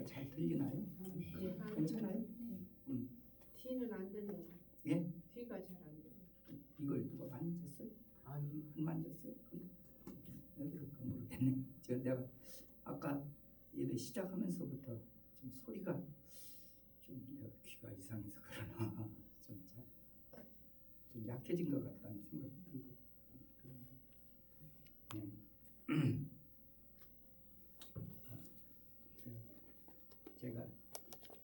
잘 들리나요? 네. 괜찮아요? 뒤는 안 들려요. 예? 뒤가 잘 안 들려요. 이걸 누가 만졌어요? 아니, 안 만졌어요? 여기를 모르겠네. 제가 내가 아까 예배 시작하면서부터 좀 소리가 좀 내가 귀가 이상해서 그러나 좀 약해진 것 같다는 생각이 들고 그런데 제가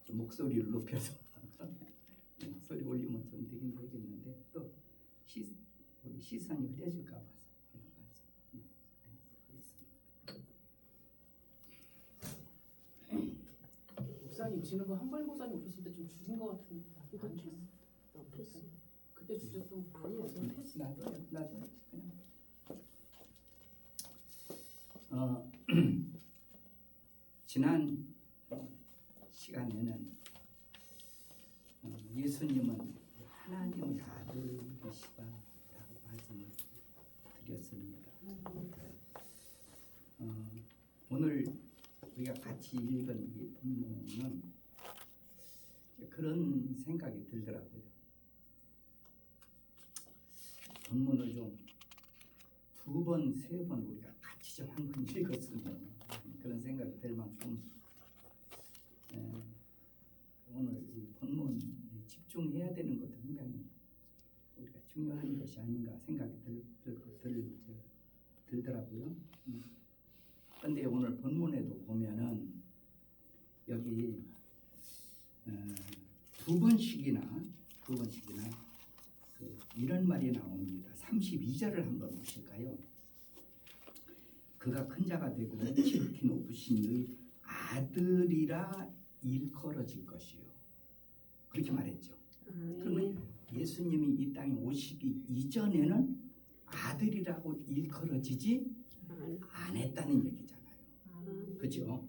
좀 목소리를 높여서 소리 올리면 좀 되긴 되겠는데 또 우리 시선이 흐려질까 봐서 그런 말씀 하겠습니다. 목사님 지난번 한발 목사님 오셨을 때 좀 줄인 것 같은데 안 줬어? 높였어. 그때 주셨던 아니요, 높였어. 나도 그냥 지난 시간에는 예수님은 하나님의 아들이시다라고 말씀을 드렸습니다. 오늘 우리가 같이 읽은 이 본문은 그런 생각이 들더라고요. 본문을 좀 두 번, 세 번 우리가 같이 좀 한 번 읽었으면 그런 생각이 들 만큼 오늘 이 본문에 집중해야 되는 것도 굉장히 우리가 중요한 것이 아닌가 생각이 들더라고요. 그런데 오늘 본문에도 보면은 여기 두 번씩이나 이런 말이 나옵니다. 32절을 한번 보실까요? 그가 큰 자가 되고 지극히 높으신 너희 아들이라 일컬어질 것이요. 그렇게 말했죠. 그러면 예수님이 이 땅에 오시기 이전에는 아들이라고 일컬어지지 안 했다는 얘기잖아요. 그렇죠?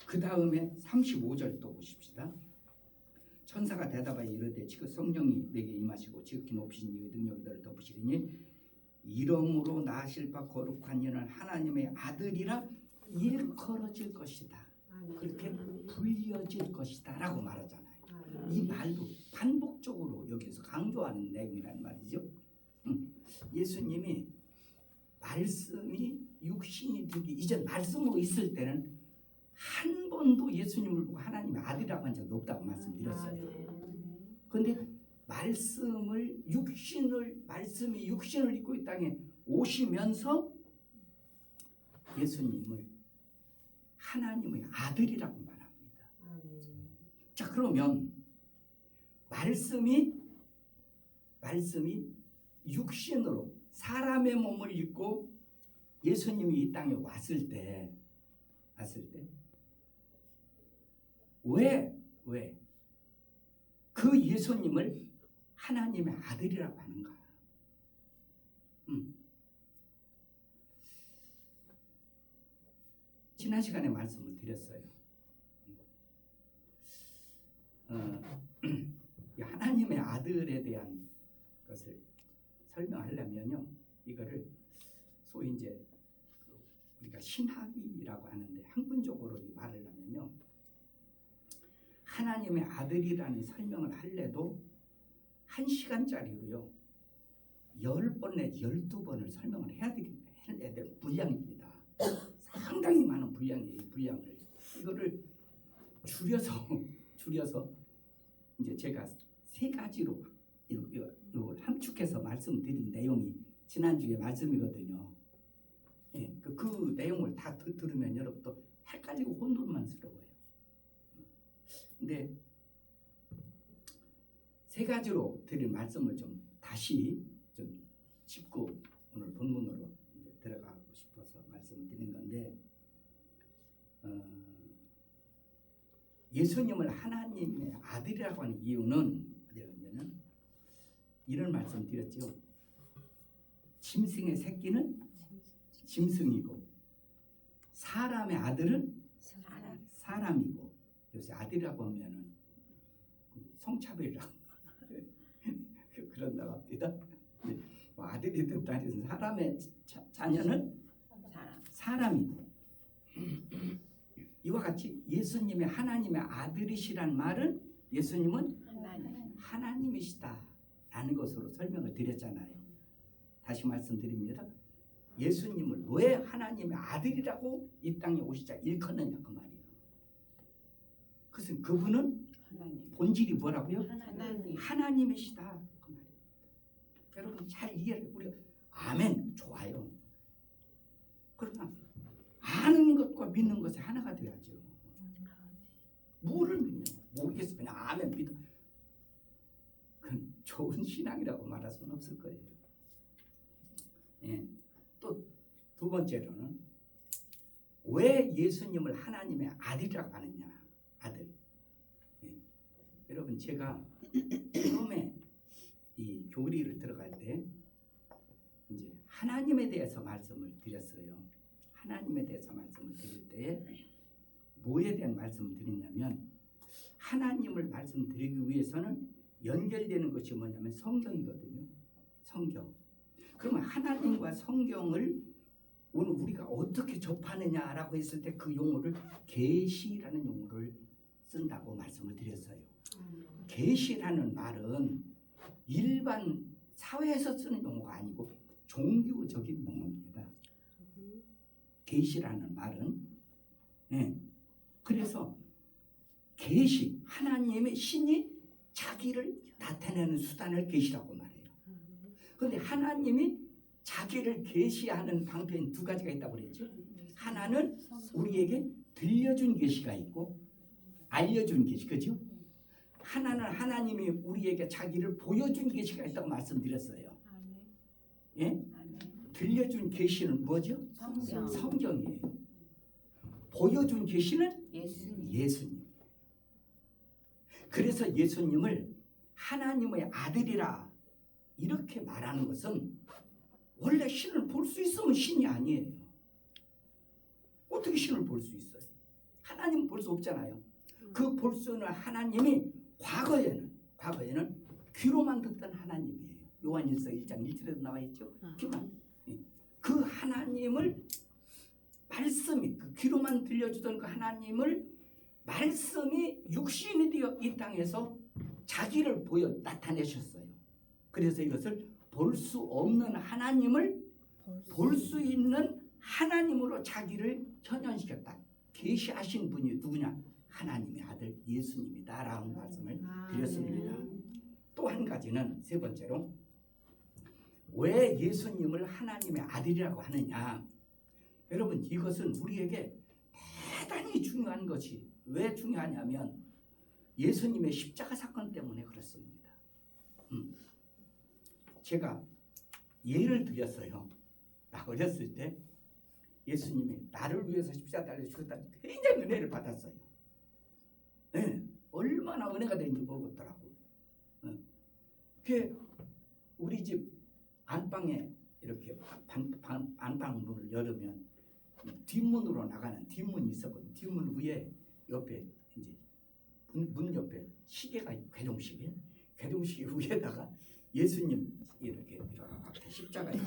그 다음에 35절 또 보십시다. 천사가 대답하여 이르되 지금 성령이 내게 임하시고 지극히 높으신 이의 능력들을 덮으시리니 이름으로 나실 바 거룩한 이는 하나님의 아들이라 일컬어질 것이다. 그렇게 불려질 것이다 라고 말하잖아요. 이 말도 반복적으로 여기서 강조하는 내용이란 말이죠. 예수님이 말씀이 육신이 되기 이전 말씀으로 있을 때는 한 번도 예수님을 보고 하나님의 아들이라고 한 적이 없다고 말씀드렸어요. 그런데 말씀이 육신을 입고 이 땅에 오시면서 예수님을 하나님의 아들이라고 말합니다. 자, 그러면 말씀이 육신으로 사람의 몸을 입고 예수님이 이 땅에 왔을 때 왜 그 예수님을 하나님의 아들이라고 하는가? 지난 시간에 말씀을 드렸어요. 하나님의 아들에 대한 것을 설명하려면요, 이거를 소위 이제 우리가 신학이라고 하는데 학문적으로 이 말을 하면요, 하나님의 아들이라는 설명을 할래도 1시간짜리로요 10번 내지 12번을 설명을 해야 될 분량입니다. 상당히 많은 분량이에요. 이 분량을 이거를 줄여서 이제 제가 세 가지로 이걸 함축해서 말씀드린 내용이 지난주에 말씀이거든요. 예, 그 내용을 다 들으면 여러분도 헷갈리고 혼돈만스러워요. 근데 세 가지로 드린 말씀을 좀 다시 좀 짚고 오늘 본문으로 이제 들어가고 싶어서 말씀을 드린 건데, 예수님을 하나님의 아들이라고 하는 이유는 이런 말씀 드렸죠. 짐승의 새끼는 짐승이고 사람의 아들은 사람이고, 요새 아들이라고 하면은 성차별이라고 그런다고 합니다. 아들이든 딸이든 사람의 자녀는 사람이고 이와 같이 예수님이 하나님의 아들이시란 말은 예수님은 하나님이시다라는 것으로 설명을 드렸잖아요. 다시 말씀드립니다. 예수님을 왜 하나님의 아들이라고 이 땅에 오시자 일컫느냐 그 말이에요. 그것은 그분은 본질이 뭐라고요? 하나님이시다 그 말이에요. 여러분 잘 이해를 우리가 아멘 좋아요. 그러나 아는 것과 믿는 것이 하나가 돼야죠. 뭐를 믿냐? 모르겠어. 그냥 아멘 믿어. 그건 좋은 신앙이라고 말할 수는 없을 거예요. 예. 또 두 번째로는 왜 예수님을 하나님의 아들이라고 하느냐? 아들. 예. 여러분 제가 처음에 이 교리를 들어갈 때 이제 하나님에 대해서 말씀을 드렸어요. 하나님에 대해서 말씀을 드릴 때 뭐에 대한 말씀을 드리냐면 하나님을 말씀드리기 위해서는 연결되는 것이 뭐냐면 성경이거든요. 성경. 그러면 하나님과 성경을 오늘 우리가 어떻게 접하느냐라고 했을 때 그 용어를 계시라는 용어를 쓴다고 말씀을 드렸어요. 계시라는 말은 일반 사회에서 쓰는 용어가 아니고 종교적인 용어입니다. 계시라는 말은 그래서 계시 하나님의 신이 자기를 나타내는 수단을 계시라고 말해요. 그런데 하나님이 자기를 계시하는 방편이 두 가지가 있다고 그랬죠. 하나는 우리에게 들려준 계시가 있고 알려준 계시, 그죠? 하나는 하나님이 우리에게 자기를 보여준 계시가 있다고 말씀드렸어요. 예? 들려준 계시는 뭐죠? 성경이에요. 보여준 계시는 예수님. 그래서 예수님을 하나님의 아들이라 이렇게 말하는 것은 원래 신을 볼 수 있으면 신이 아니에요. 어떻게 신을 볼 수 있어요? 하나님 볼 수 없잖아요. 그 볼 수 있는 하나님이 과거에는 귀로만 듣던 하나님이에요. 요한일서 1장 1절에도 나와 있죠. 그 하나님을 말씀이 그 귀로만 들려주던 그 하나님을 말씀이 육신이 되어 이 땅에서 자기를 보여 나타내셨어요. 그래서 이것을 볼 수 없는 하나님을 볼 수 있는 하나님으로 자기를 현현시켰다. 계시하신 분이 누구냐? 하나님의 아들 예수님이다라는 말씀을 드렸습니다. 또 한 가지는 세 번째로 왜 예수님을 하나님의 아들이라고 하느냐? 여러분 이것은 우리에게 대단히 중요한 것이 왜 중요하냐면 예수님의 십자가 사건 때문에 그렇습니다. 제가 예를 드렸어요. 나 어렸을 때 예수님이 나를 위해서 십자가 달려 죽었다는 굉장히 은혜를 받았어요. 네, 얼마나 은혜가 되는지 모르겠더라고요. 우리 집 안방에 이렇게 안방 문을 열으면 뒷문으로 나가는 뒷문이 있었거든요. 뒷문 위에 옆에 이제 문 옆에 시계가 궤동시계 위에다가 예수님 이렇게 십자가에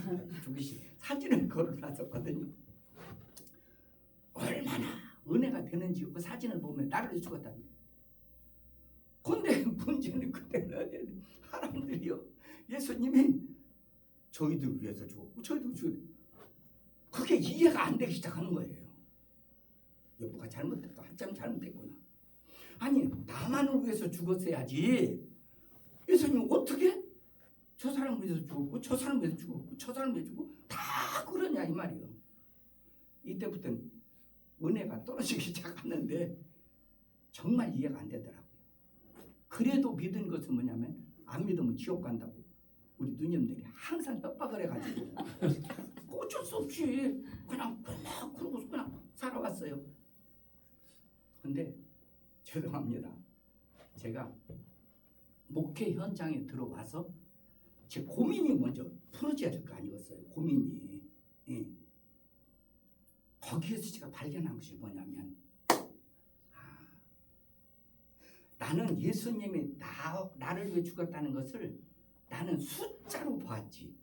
죽으신 사진을 걸어놨었거든요. 얼마나 은혜가 되는지 그 사진을 보면 나를 위해 죽었다. 근데 문제는 그때는 사람들이요 예수님이 저희들 위해서 죽었고 저희들 죽었고 그게 이해가 안 되기 시작하는 거예요. 여보가 잘못했다. 한참 잘못했구나. 아니 나만을 위해서 죽었어야지. 예수님 어떻게 저 사람 위해서 죽었고 저 사람 위해서 죽었고 저 사람 위해서 죽고 다 그러냐 이 말이에요. 이때부터는 은혜가 떨어지기 시작하는데 정말 이해가 안 되더라고요. 그래도 믿은 것은 뭐냐면 안 믿으면 지옥 간다고 우리 누님들이 항상 협박을 해가지고 어쩔 수 없이 그냥 그러고 그냥 살아왔어요. 근데 죄송합니다. 제가 목회 현장에 들어와서 제 고민이 먼저 풀어져야 될 거 아니었어요. 고민이. 거기에서 제가 발견한 것이 뭐냐면 나는 예수님이 나를 위해 죽었다는 것을 나는 숫자로 보았지.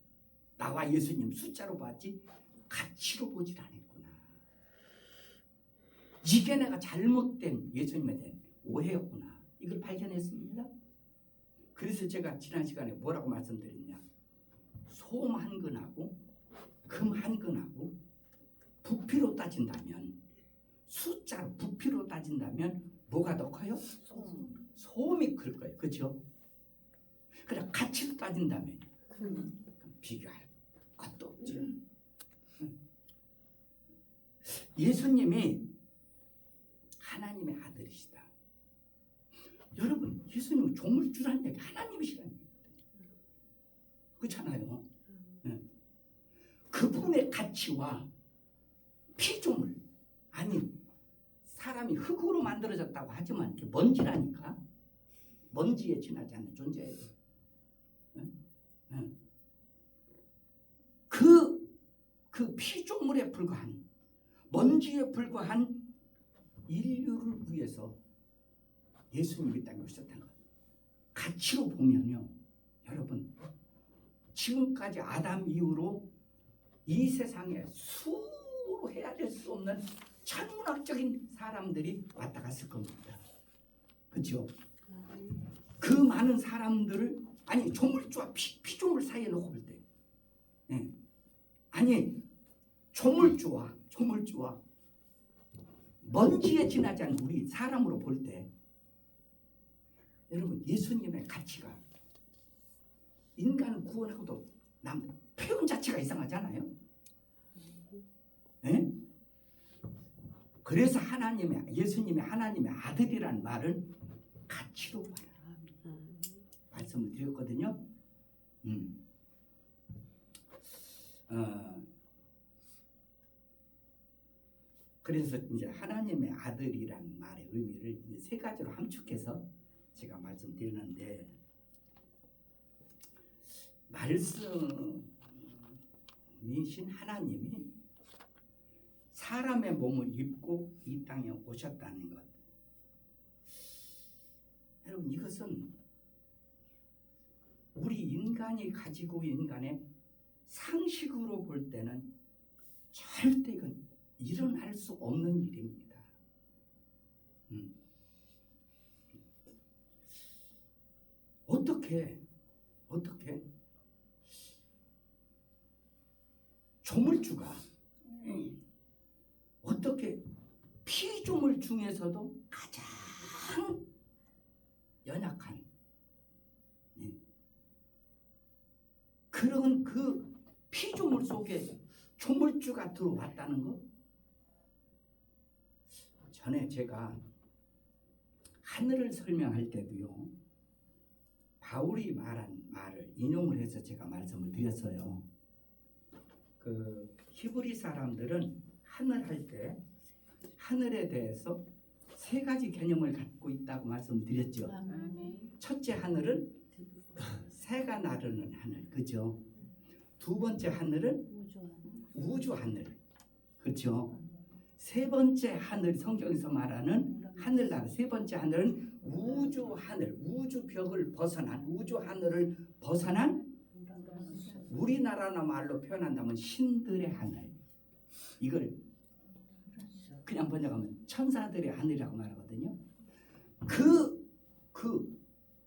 나와 예수님 숫자로 보았지 가치로 보질 않았구나. 이게 내가 잘못된 예수님에 대한 오해였구나. 이걸 발견했습니다. 그래서 제가 지난 시간에 뭐라고 말씀드렸냐. 솜 한 근하고 금 한 근하고 부피로 따진다면, 숫자로 부피로 따진다면 뭐가 더 커요? 솜이 클 거예요. 그렇죠? 그래 가치로 따진다면 비교할 것도 없죠. 예수님이 하나님의 아들이시다. 여러분, 예수님은 조물주라는 얘기 하나님이시라는 얘기거든요. 그렇잖아요. 그분의 가치와 피조물, 아니 사람이 흙으로 만들어졌다고 하지만 그게 먼지라니까. 먼지에 지나지 않는 존재예요. 그 피조물에 불과한, 먼지에 불과한 인류를 위해서 예수님이 이 땅에 오셨다는 것. 가치로 보면요, 여러분, 지금까지 아담 이후로 이 세상에 수로 헤아릴 수 없는 천문학적인 사람들이 왔다 갔을 겁니다. 그렇죠? 그 많은 사람들을, 아니 조물주와 피조물 사이에 놓고 볼 때, 아니 조물주와 먼지에 지나지 않은 우리 사람으로 볼 때, 여러분, 예수님의 가치가 인간을 구원하고도 표현 자체가 이상하잖아요. 그래서 예수님의 하나님의 아들이라는 말은 가치로 봐라 말씀을 드렸거든요. 그래서 이제 하나님의 아들이라는 말의 의미를 이제 세 가지로 함축해서 제가 말씀드리는데, 말씀이신 하나님이 사람의 몸을 입고 이 땅에 오셨다는 것. 여러분, 이것은 우리 인간이 가지고 인간의 상식으로 볼 때는 절대 이건 일어날 수 없는 일입니다. 어떻게 조물주가 어떻게 피조물 중에서도 가장 연약한 그런 그 피조물 속에 조물주가 들어왔다는 것. 전에 제가 하늘을 설명할 때도요, 바울이 말한 말을 인용을 해서 제가 말씀을 드렸어요. 그 히브리 사람들은 하늘 할 때 하늘에 대해서 세 가지 개념을 갖고 있다고 말씀드렸죠. 첫째 하늘은 새가 나르는 하늘, 그죠? 두 번째 하늘은 우주 하늘, 그죠? 세 번째 하늘, 성경에서 말하는 하늘나라, 세 번째 하늘은 우주 하늘, 우주 벽을 벗어난, 우주 하늘을 벗어난, 우리나라 말로 표현한다면 신들의 하늘. 이걸 그냥 번역하면 천사들의 하늘이라고 말하거든요. 그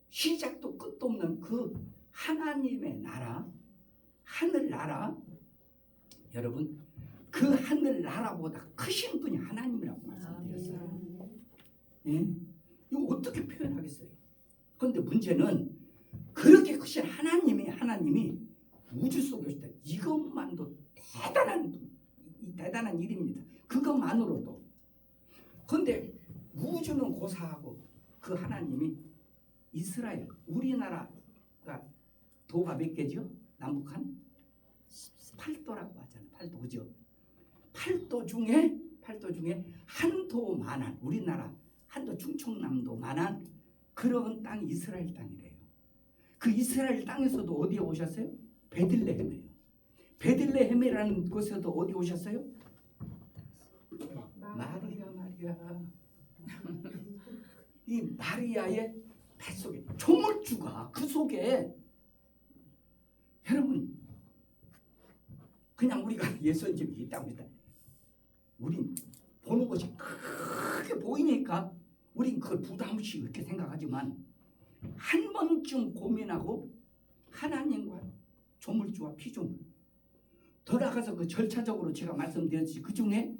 시작도 끝도 없는 그 하나님의 나라, 하늘나라, 여러분, 그 하늘나라보다 크신 분이 하나님이라고 말씀드렸어요. 이거 어떻게 표현하겠어요? 그런데 문제는 그렇게 크신 하나님이 우주 속에 있다. 이것만도 대단한 일입니다. 그것만으로도. 그런데 우주는 고사하고 그 하나님이 이스라엘, 우리나라가 도가 몇 개죠? 남북한 8도라고 하잖아요. 8도, 그죠? 8도 중에 한도만한, 우리나라 한도 충청남도만한 그런 땅이 이스라엘 땅이래요. 그 이스라엘 땅에서도 어디에 오셨어요? 베들레헴이에요. 베들레헴이라는 곳에도 어디 오셨어요? 마리아. 이 마리아의 뱃속에 조물주가 그 속에, 여러분, 그냥 우리가 예수님이 있다고 했다. 우린 보는 것이 크게 보이니까 우린 그걸 부담없이 그렇게 생각하지만 한 번쯤 고민하고 하나님과 조물주와 피조물 돌아가서 그 절차적으로 제가 말씀드렸듯이 그 중에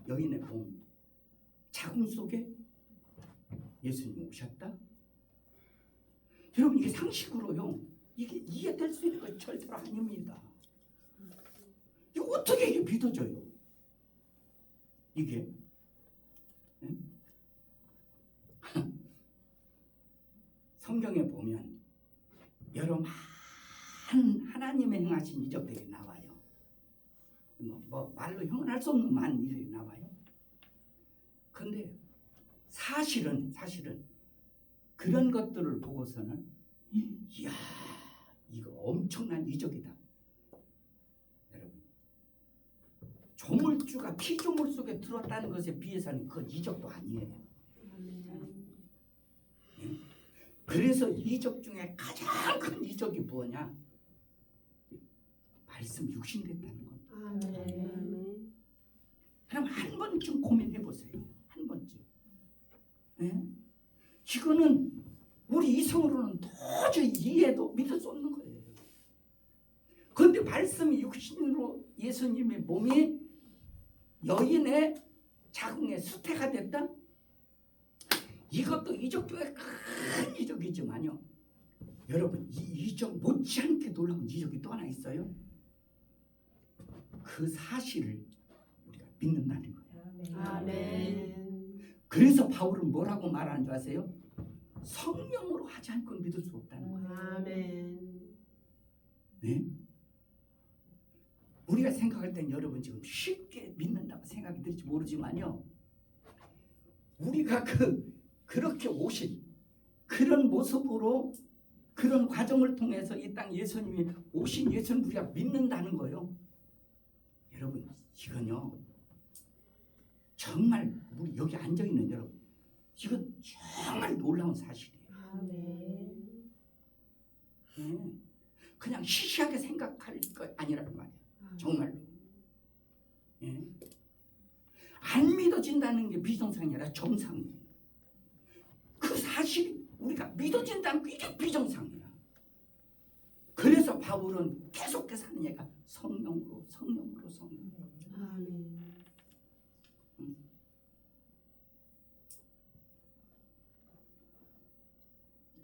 여인의 봉 자궁 속에 예수님이 오셨다. 여러분 이게 상식으로요 이게 이해될 수 있는 건 절대로 아닙니다. 이거 어떻게 이게 믿어져요? 이게 응? 성경에 보면 여러 많은 하나님의 행하신 이적들이 나와요. 뭐 말로 형언할 수 없는 많은 일이 나와요. 그런데 사실은 그런 것들을 보고서는 이야 이거 엄청난 이적이다. 여러분 조물주가 피조물 속에 들어왔다는 것에 비해서는 그건 이적도 아니에요. 그래서 이적 중에 가장 큰 이적이 뭐냐? 말씀 육신됐다는 겁니다. 아멘. 그럼 한 번쯤 고민해 보세요. 한 번쯤. 네? 이거는 우리 이성으로는 도저히 이해도 믿을 수 없는 거예요. 그런데 말씀이 육신으로 예수님의 몸이 여인의 자궁에 수태가 됐다? 이것도 이적 중에 큰 이적이지만요. 여러분 이 이적 못지않게 놀라운 이적이 또 하나 있어요. 그 사실을 우리가 믿는다는 거예요. 아멘. 그래서 바울은 뭐라고 말하는 줄 아세요? 성령으로 하지 않고는 믿을 수 없다는 거예요. 아멘. 네? 우리가 생각할 땐 여러분 지금 쉽게 믿는다고 생각이 들지 모르지만요. 우리가 그렇게 오신 그런 모습으로 그런 과정을 통해서 이 땅 예수님이 오신 예수님 우리가 믿는다는 거예요. 여러분 이건요 정말 우리 여기 앉아있는 여러분 이건 정말 놀라운 사실이에요. 아멘. 네. 그냥 시시하게 생각할 것 아니라는 말이에요. 정말로. 예. 안 믿어진다는 게 비정상이 아니라 정상이에요. 그 사실이 우리가 믿어진다는 게 이게 비정상이야. 그래서 바울은 계속해서 하는 얘기가 성령으로. 아멘.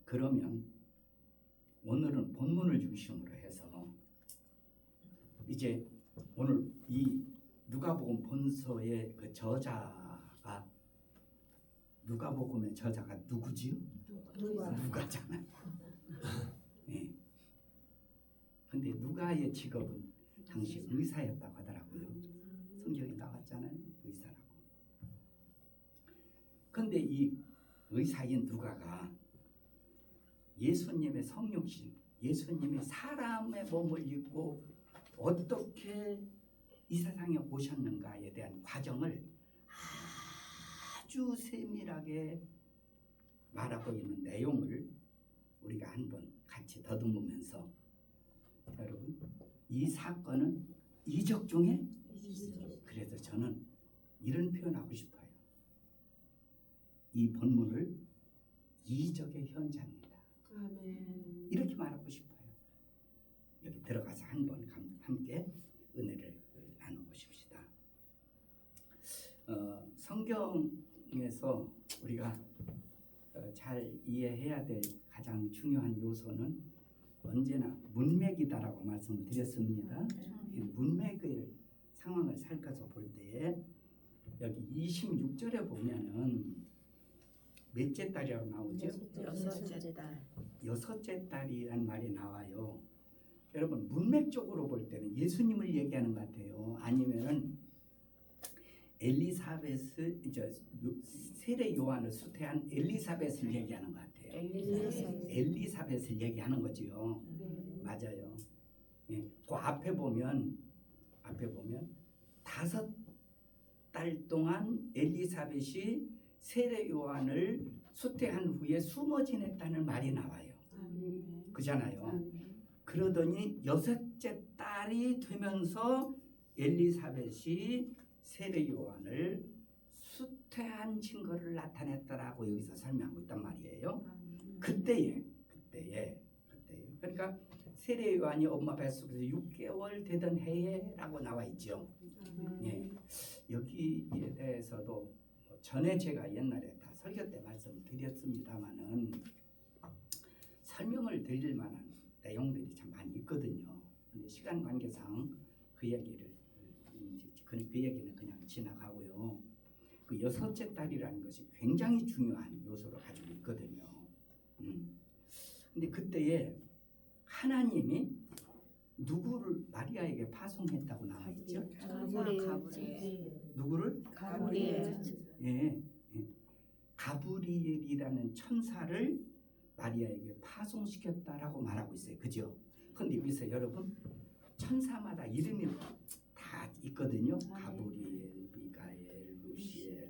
그러면 오늘은 본문을 중심으로 해서 이제 오늘 이 누가복음 본서의 그 저자가 누가복음의 저자가 누구지요? 누가잖아요. 네. 근데 누가의 직업은 당시 의사였다고 하더라고요. 성경에 나왔잖아요. 의사라고. 근데 이 의사인 누가가 예수님의 성육신, 예수님이 사람의 몸을 입고 어떻게 이 세상에 오셨는가에 대한 과정을 아주 세밀하게 말하고 있는 내용을 우리가 한번 같이 더듬으면서 여러분 이 사건은 이적 중에 그래서 저는 이런 표현하고 싶어요. 이 본문을 이적의 현장이다. 아멘. 이렇게 말하고 싶어요. 여기 들어가서 한번 함께 은혜를 나눠보십시다. 성경에서 우리가 잘 이해해야 될 가장 중요한 요소는 언제나 문맥이다라고 말씀을 드렸습니다. 이 문맥의 상황을 살펴서 볼 때에 여기 26절에 보면은 몇째 달이라고 나오죠? 여섯째 달이란 말이 나와요. 여러분 문맥적으로 볼 때는 예수님을 얘기하는 것 같아요. 아니면은 엘리사벳을 세례 요한을 수태한 엘리사벳을 얘기하는 것 같아요. 엘리사벳을 얘기하는 거지요. 맞아요. 예, 그 앞에 보면 5달 동안 엘리사벳이 세례 요한을 수태한 후에 숨어 지냈다는 말이 나와요. 그잖아요. 그러더니 6째 딸이 되면서 엘리사벳이 세례 요한을 수태한 증거를 나타냈다라고 여기서 설명하고 있단 말이에요. 그때에 그러니까 세례 요한이 엄마 뱃속에서 6개월 되던 해에라고 나와 있죠. 예. 여기에 대해서도 전에 제가 옛날에 다 설교 때 말씀드렸습니다만은 설명을 드릴 만한 내용들이 참 많이 있거든요. 근데 시간 관계상 그 얘기는 그냥 지나가고요. 그 여섯째 달이라는 것이 굉장히 중요한 요소를 가지고 있거든요. 근데 그때에 하나님이 누구를 마리아에게 파송했다고 나와 있죠? 누구를? 가브리엘. 예. 가브리엘이라는 천사를 마리아에게 파송시켰다라고 말하고 있어요. 그죠? 근데 여기서 여러분 천사마다 이름이 다 있거든요. 가브리엘, 미가엘, 루시엘,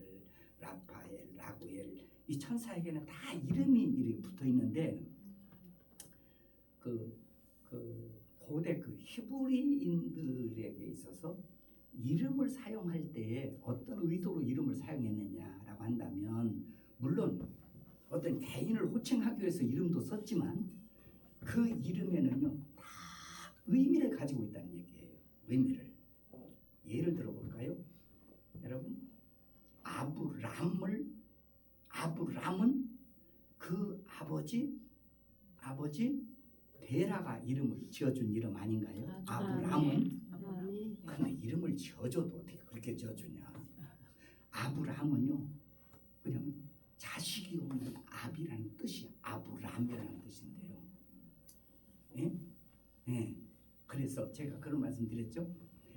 라파엘, 라구엘. 이 천사에게는 다 이름이 이렇게 붙어 있는데 고대 그 히브리인들에게 있어서 이름을 사용할 때 어떤 의도로 이름을 사용했느냐라고 한다면 물론 어떤 개인을 호칭하기 위해서 이름도 썼지만 그 이름에는요 다 의미를 가지고 있다는 얘기예요. 의미를. 예를 들어 볼까요? 여러분 아브람은 그 아버지 데라가 이름을 지어준 이름 아닌가요? 아브람은. 근데 이름을 지어줘도 어떻게 그렇게 지어주냐? 아브람은요 그냥 자식이 없는 아비라는 뜻이 아브람이라는 뜻인데요. 예? 예. 그래서 제가 그런 말씀 드렸죠.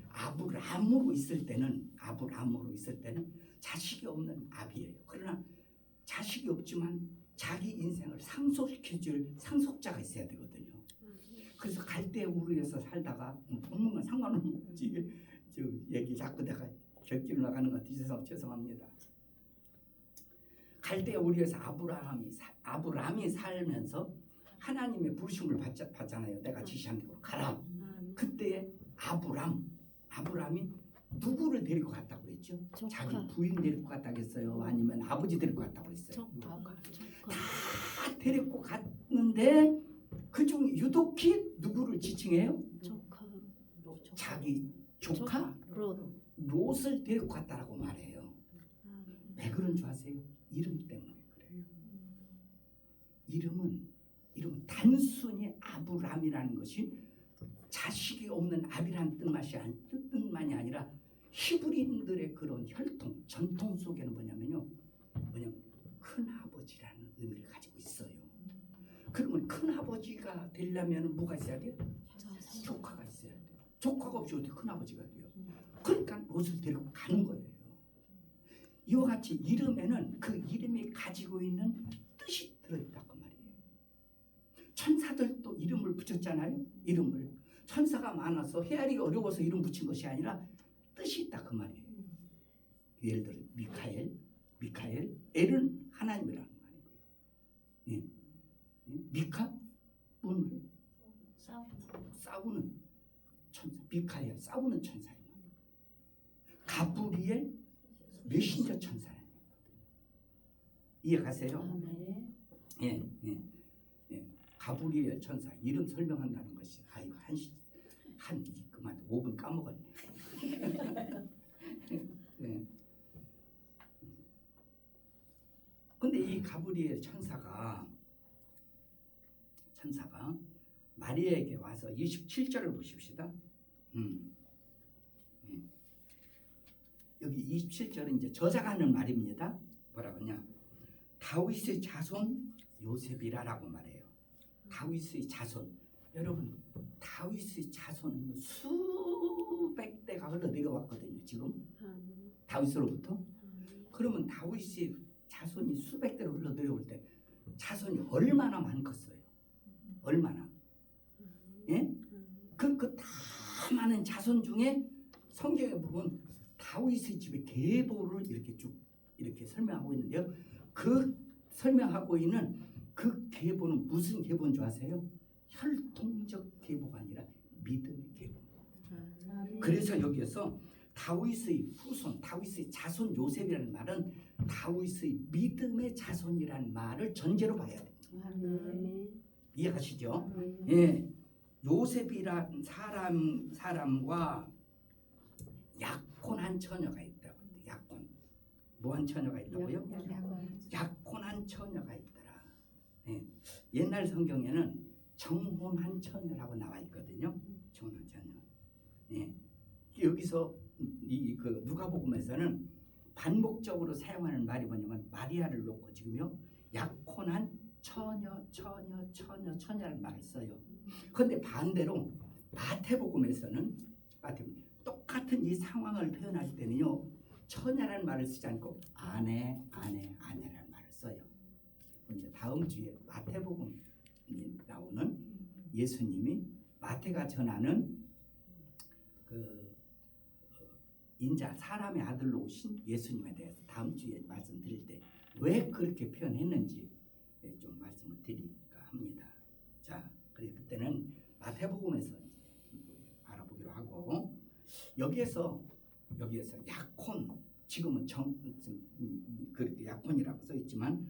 아브람으로 있을 때는 자식이 없는 아비예요. 그러나 자식이 없지만 자기 인생을 상속시켜줄 상속자가 있어야 되거든요. 그래서 갈대아 우르에서 살다가 부모가 상관없지 이게 저 얘기 자꾸 내가 곁길로 나가는 것 같아서 죄송합니다. 갈대아 우르에서 아브람이 살면서 하나님의 부르심을 받잖아요. 내가 지시한 대로 가라. 그때 아브람이 누구를 데리고 갔다고 그랬죠? 자기 부인 데리고 갔다고 했어요? 아니면 아버지 데리고 갔다고 했어요? 다 데리고 갔는데 그중 유독히 누구를 지칭해요? 자기 조카 롯을 데리고 갔다라고 말해요. 왜 그런 줄 아세요? 이름 때문에 그래요. 이름은 단순히 아브람이라는 것이 자식이 없는 아비라는 뜻만이 아니라 히브리인들의 그런 혈통, 전통 속에는 뭐냐면 큰 아버지라는 의미를 가지고 있어요. 그러면 큰 아버지가 되려면 뭐가 있어야 돼요? 조카가 있어야 돼요. 조카가 없이 어떻게 큰 아버지가 돼요? 그러니까 롯을 데리고 가는 거예요. 이와 같이 이름에는 그 이름이 가지고 있는 뜻이 들어있다 그 말이에요. 천사들도 이름을 붙였잖아요. 이름을 천사가 많아서 헤아리기 어려워서 이름 붙인 것이 아니라 뜻이 있다 그 말이에요. 예를 들어 미카엘, 엘은 하나님이라는 말이고요. 예. 미카 뭔 말이에요? 싸우는 천사. 미카엘 싸우는 천사예요. 가브리엘 메신저 천사예요. 이해가세요? 예. 가브리엘 천사 이름 설명한다는 것이 그만 5분 까먹었네. 네. 근데 이 가브리엘 천사가 마리아에게 와서 27절을 보십시다. 여기 27절은 이제 저자가 하는 말입니다. 뭐라고 하냐? 다윗의 자손 요셉이라라고 말해요. 다윗의 자손. 여러분 다윗의 자손은 수백 대가 흘러 내려왔거든요. 지금 다윗으로부터. 그러면 다윗의 자손이 수백 대로 흘러 내려올 때 자손이 얼마나 많겠어요? 얼마나? 예? 그 다 많은 자손 중에 성경에 보면 다윗의 집의 계보를 이렇게 쭉 이렇게 설명하고 있는데요. 그 설명하고 있는 그 계보는 무슨 계보인 줄 아세요? 혈통적 계보가 아니라 믿음의 계보. 그래서 여기에서 다윗의 후손, 다윗의 자손 요셉이라는 말은 다윗의 믿음의 자손이라는 말을 전제로 봐야 돼요. 아멘. 이해가시죠? 아멘. 예, 요셉이란 사람과 약혼한 처녀가 있다고. 약혼, 뭐한 처녀가 있다고요? 약혼한 처녀가 있더라. 예, 옛날 성경에는 정혼한 처녀라고 나와 있거든요. 정혼한 처녀. 예, 여기서 그 누가복음에서는 반복적으로 사용하는 말이 뭐냐면 마리아를 놓고 지금요 약혼한 처녀라는 말을 써요. 그런데 반대로 마태복음에서는 똑같은 이 상황을 표현할 때는요 처녀라는 말을 쓰지 않고 아내라는 말을 써요. 이제 다음 주에 마태복음에 나오는 예수님이 마태가 전하는 그 인자 사람의 아들로 오신 예수님에 대해서 다음 주에 말씀드릴 때 왜 그렇게 표현했는지 좀 말씀을 드릴까 합니다. 자, 그래서 그때는 마태복음에서 알아보기로 하고 여기에서 약혼 지금은 그렇게 약혼이라고 써 있지만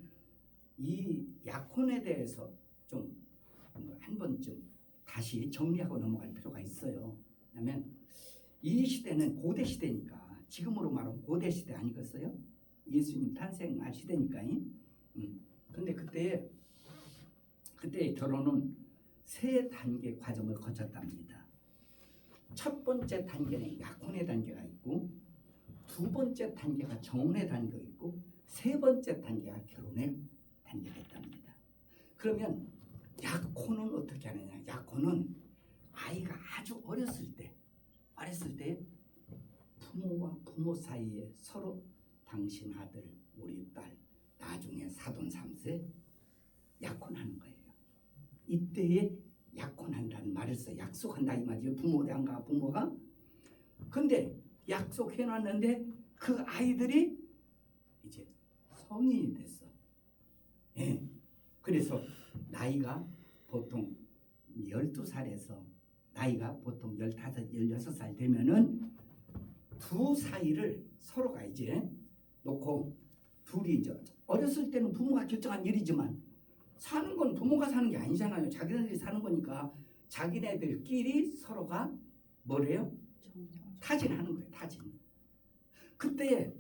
이 약혼에 대해서 좀 한 번쯤 다시 정리하고 넘어갈 필요가 있어요. 왜냐하면 이 시대는 고대 시대니까 지금으로 말하면 고대 시대 아니겠어요? 예수님 탄생할 시대니까. 근데 그때의 결혼은 세 단계 과정을 거쳤답니다. 첫 번째 단계는 약혼의 단계가 있고 두 번째 단계가 정혼의 단계가 있고 세 번째 단계가 결혼의 단계가 있답니다. 그러면 약혼은 어떻게 하느냐? 약혼은 아이가 아주 어렸을 때 부모와 부모 사이에 서로 당신 아들, 우리 딸, 나중에 사돈 3세 약혼하는 거예요. 이때에 약혼한다는 말을 써. 약속한다 이 말이죠. 부모가. 근데 약속해놨는데 그 아이들이 이제 성인이 됐어. 예. 그래서 나이가 보통 12살에서 나이가 보통 15, 16살 되면은 두 사이를 서로가 이제 놓고 둘이 이제 어렸을 때는 부모가 결정한 일이지만 사는 건 부모가 사는 게 아니잖아요. 자기네들이 사는 거니까 자기네들끼리 서로가 뭐래요? 타진하는 거예요. 타진. 그때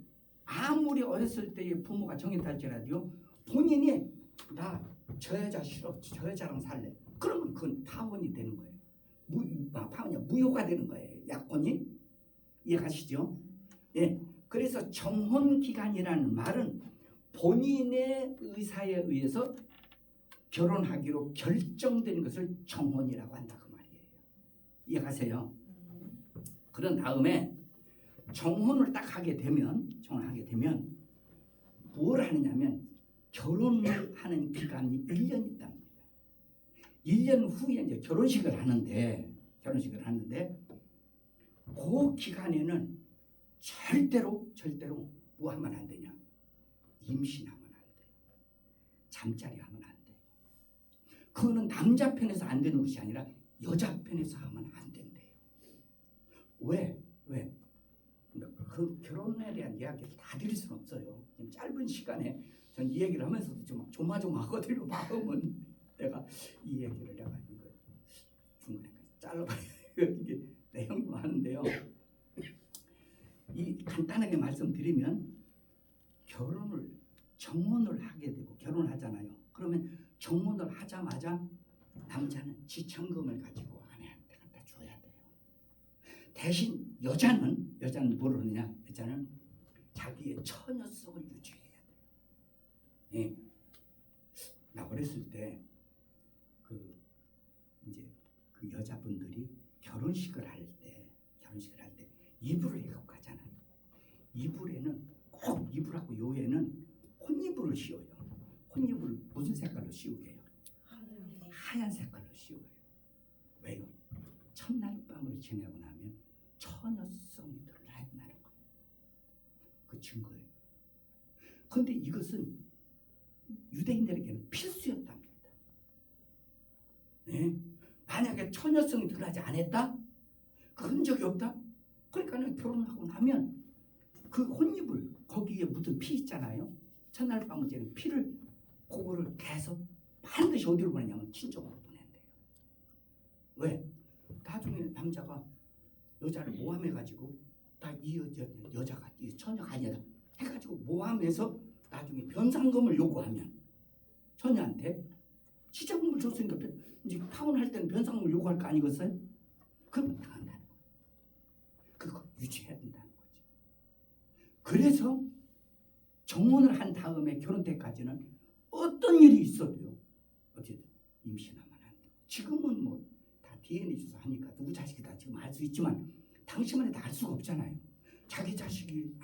아무리 어렸을 때의 부모가 정했할지라도요 본인이 나 저 여자 싫어, 저 여자랑 살래. 그러면 그건 파혼이 되는 거예요. 파혼이 무효가 되는 거예요. 약혼이. 이해가시죠? 예. 그래서 정혼 기간이라는 말은 본인의 의사에 의해서 결혼하기로 결정된 것을 정혼이라고 한다 그 말이에요. 이해가세요? 그런 다음에 정혼을 딱 하게 되면 뭘 하느냐면 결혼을 하는 기간이 1년 있답니다. 1년 후에 이제 결혼식을 하는데 그 기간에는 절대로 뭐 하면 안 되냐? 임신하면 안 돼요. 잠자리 하면 안 돼요. 그거는 남자 편에서 안 되는 것이 아니라 여자 편에서 하면 안 된대요. 왜? 그 결혼에 대한 이야기를 다 드릴 수는 없어요. 지금 짧은 시간에 전 이 얘기를 하면서도 좀 조마조마하거든요. 마음은 내가 이 얘기를 내가 이거 중간에 잘라봐야 이게 내용이 많은데요. 이 간단하게 말씀드리면 정혼을 하게 되고 결혼을 하잖아요. 그러면 정혼을 하자마자 남자는 지참금을 가지고 아내한테 갖다 줘야 돼요. 대신 여자는 뭘 하느냐? 여자는 자기의 처녀성을 유지해야 돼요. 예. 나 어렸을 때 그 여자분들이 결혼식을 할 때 이불을 해갖고 가잖아요. 이불에는 꼭 이불하고 요에는 혼이불을 씌워요. 혼이불을 무슨 색깔로 씌우게 해요? 하얀 색깔로 씌워요. 왜요? 첫날 밤을 지내고 나면 처녀성이 드러난다는 거예요. 그 증거예요. 그런데 이것은 유대인들에게는 필수였답니다. 네? 만약에 처녀성이 드러나지 않았다? 그 흔적이 없다? 그러니까는 결혼하고 나면 그 혼입을 거기에 묻은 피 있잖아요. 첫날 밤은 이제 피를 그거를 계속 반드시 어디로 보내냐면 친정으로 보낸대요. 왜? 나중에 남자가 여자를 모함해가지고 나 이 여자가 이 처녀가 아니야 해가지고 모함해서 나중에 변상금을 요구하면 처녀한테 시작금을 줬으니까 이제 파혼할 때는 변상금을 요구할 거 아니겠어요? 그러면 당한다는 거예요. 그거 유지해야 된다는 거죠. 그래서 정혼을 한 다음에 결혼 때까지는 어떤 일이 있어도요. 어쨌든 임신하면 안 돼요. 지금은 뭐 다 DNA 조사 하니까 누구 자식이다 지금 알 수 있지만 당시만 해도 알 수가 없잖아요. 자기 자식이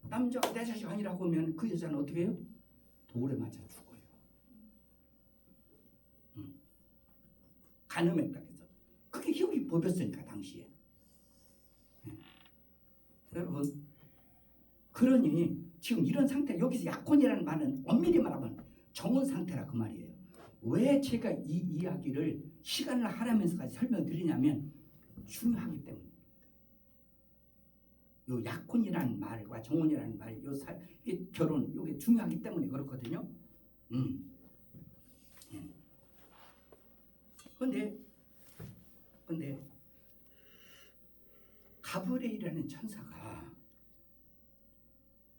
남자가 내 자식 아니라고 하면 그 여자는 어떻게 해요? 돌에 맞아 죽어요. 간음했다 해서 그게 희귀 법이었으니까 당시에. 여러분 그러니 지금 이런 상태 여기서 약혼이라는 말은 엄밀히 말하면 정혼 상태라 그 말이에요. 왜 제가 이 이야기를 시간을 할애하면서까지 설명드리냐면 중요하기 때문입니다. 요 약혼이라는 말과 정혼이라는 말, 이게 결혼, 이게 중요하기 때문에 그렇거든요. 근데 가브리엘이라는 천사가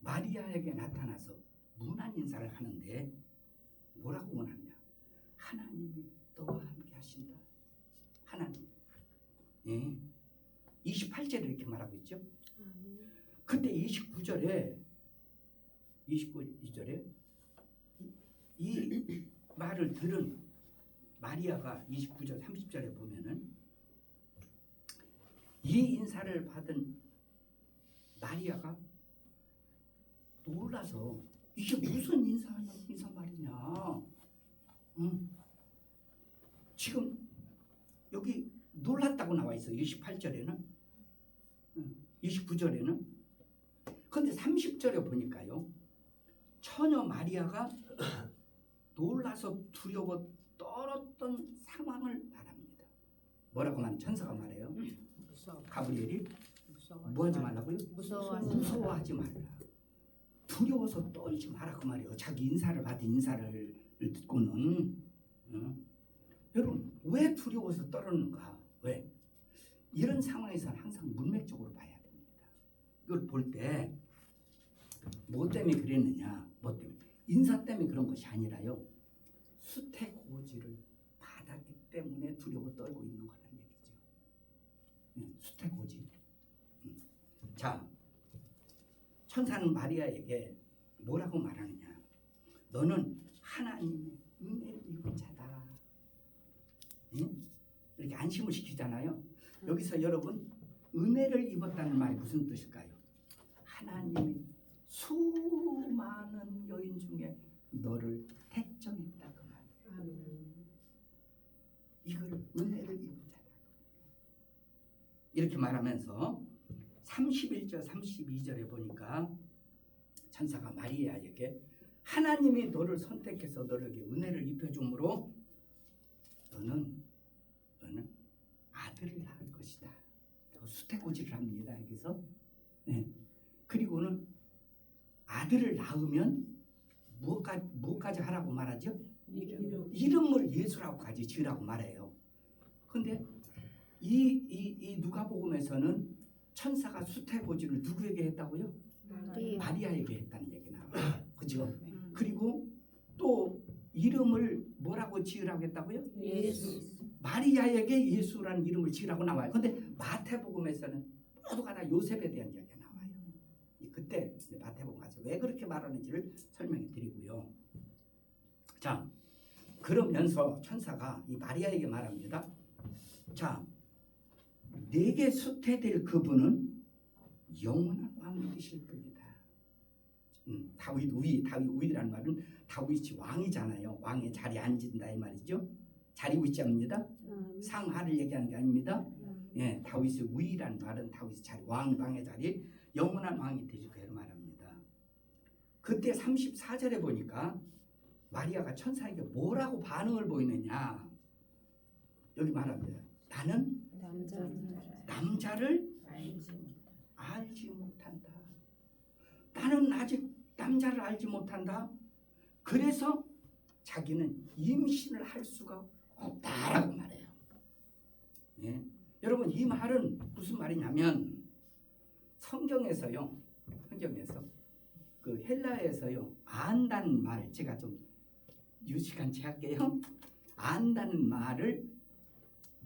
마리아에게 나타나서 문안 인사를 하는데 뭐라고 원하냐? 하나님이 너와 함께 하신다. 하나님. 예. 28절에 이렇게 말하고 있죠. 그때 29절에 이 말을 들은 마리아가 29절 30절에 보면은 이 인사를 받은 마리아가 놀라서 이게 무슨 인사 말이냐. 지금 여기 놀랐다고 나와 있어. 28절에는 29절에는. 근데 30절에 보니까요. 처녀 마리아가 놀라서 두려워 떨었던 상황을 말합니다. 뭐라고 말하는 천사가 말해요? 가브리엘이 뭐하지 말라고요? 무서워하지 말라. 두려워서 떨지 마라 그 말이에요. 자기 인사를 받은 인사를 듣고는. 여러분 왜 두려워서 떨었는가? 왜? 이런 상황에서는 항상 문맥적으로 봐야 됩니다. 이걸 볼 때 뭐 때문에 그랬느냐? 뭐 때문에? 인사 때문에 그런 것이 아니라요. 수태고지를 받았기 때문에 두려워 떨고 있는 거라는 얘기죠. 수태고지. 자, 천사는 마리아에게 뭐라고 말하느냐? 너는 하나님의 은혜를 입은 자다. 이렇게 안심을 시키잖아요. 여기서 여러분 은혜를 입었다는 말이 무슨 뜻일까요? 하나님이 수많은 여인 중에 너를 택정했다 그 말이에요. 이거를 은혜를 입은 자다. 이렇게 말하면서 31절 32절에 보니까 천사가 마리아에게 하나님이 너를 선택해서 너에게 은혜를 입혀주므로 너는 아들을 낳을 것이다. 수태고지를 합니다. 여기서. 네. 그리고는 아들을 낳으면 무엇까지 하라고 말하죠? 이름을 예수라고까지 지으라고 말해요. 근데 이 누가복음에서는 천사가 수태고지를 누구에게 했다고요? 마리아에게 했다는 얘기 나와요. 그죠? 그리고 또 이름을 뭐라고 지으라고 했다고요? 예수. 마리아에게 예수라는 이름을 지으라고 나와요. 근데 마태복음에서는 모두가 다 요셉에 대한 이야기가 나와요. 그때 마태복음 가서 왜 그렇게 말하는지를 설명해 드리고요. 자, 그러면서 천사가 이 마리아에게 말합니다. 자, 내게 수태될 그분은 영원한 왕이 되실 분이다. 다윗 우위라는 말은 다윗이 왕이잖아요. 왕의 자리에 앉는다 이 말이죠. 자리고 있지 않습니다. 상하를 얘기하는 게 아닙니다. 예, 다윗의 우위라는 말은 다윗의 자리, 왕의 자리, 영원한 왕이 되실 거예요 말합니다. 그때 34절에 보니까 마리아가 천사에게 뭐라고 반응을 보이느냐? 여기 말합니다. 나는 남자를 알지 못한다. 나는 아직 남자를 알지 못한다. 그래서 자기는 임신을 할 수가 없다라고 말해요. 예? 여러분 이 말은 무슨 말이냐면 성경에서 그 헬라에서요 안다는 말 제가 좀 유식한지 할게요. 안다는 말을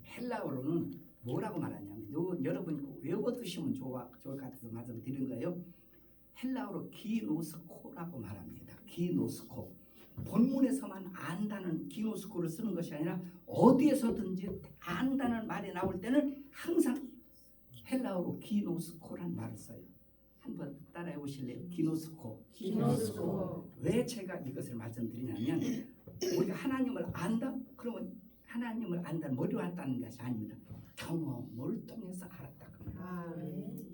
헬라어로는 뭐라고 말하냐면 여러분 외워두시면 좋을 것 같아서 말씀드린 거예요. 헬라어로 기노스코라고 말합니다. 기노스코. 본문에서만 안다는 기노스코를 쓰는 것이 아니라 어디에서든지 안다는 말이 나올 때는 항상 헬라어로 기노스코란 말을 써요. 한번 따라해 보실래요? 기노스코. 기노스코. 왜 제가 이것을 말씀드리냐면 우리가 하나님을 안다? 그러면 하나님을 안다는 머리로 안다는 것이 아닙니다. 경험을 통해서 알았다. 아멘.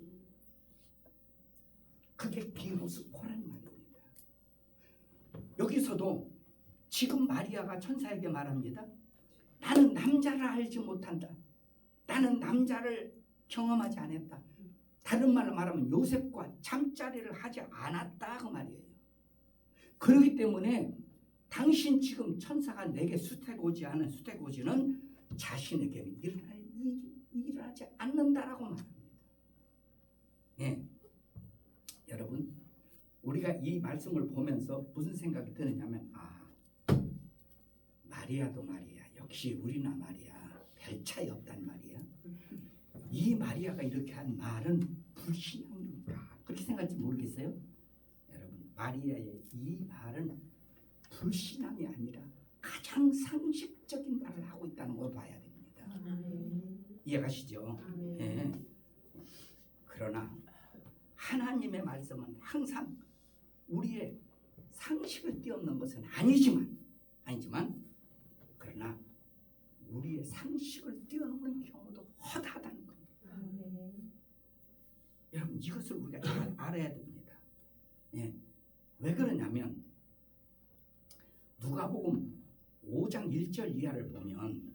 그게 기노스코라는 말입니다. 여기서도 지금 마리아가 천사에게 말합니다. 나는 남자를 알지 못한다. 나는 남자를 경험하지 않았다. 다른 말로 말하면 요셉과 잠자리를 하지 않았다 그 말이에요. 그렇기 때문에 당신 지금 천사가 내게 수태고지 않은 수태고지는 자신에게는 일어나지 않는다라고 말합니다. 예. 여러분 우리가 이 말씀을 보면서 무슨 생각이 드느냐면 마리아도 마리아 역시 우리나 마리아 별 차이 없단 말이야. 이 마리아가 이렇게 한 말은 불신앙인가 그렇게 생각할지 모르겠어요. 여러분 마리아의 이 말은 불신앙이 아니라 가장 상식적인 말을 하고 있다는 걸 봐야 됩니다. 아멘. 이해가시죠? 아멘. 예. 그러나 하나님의 말씀은 항상 우리의 상식을 뛰어넘는 것은 아니지만 그러나 우리의 상식을 뛰어넘는 경우도 허다하다는 겁니다. 아멘. 여러분 이것을 우리가 잘 알아야 됩니다. 예. 왜 그러냐면 누가복음 5장 1절 이하를 보면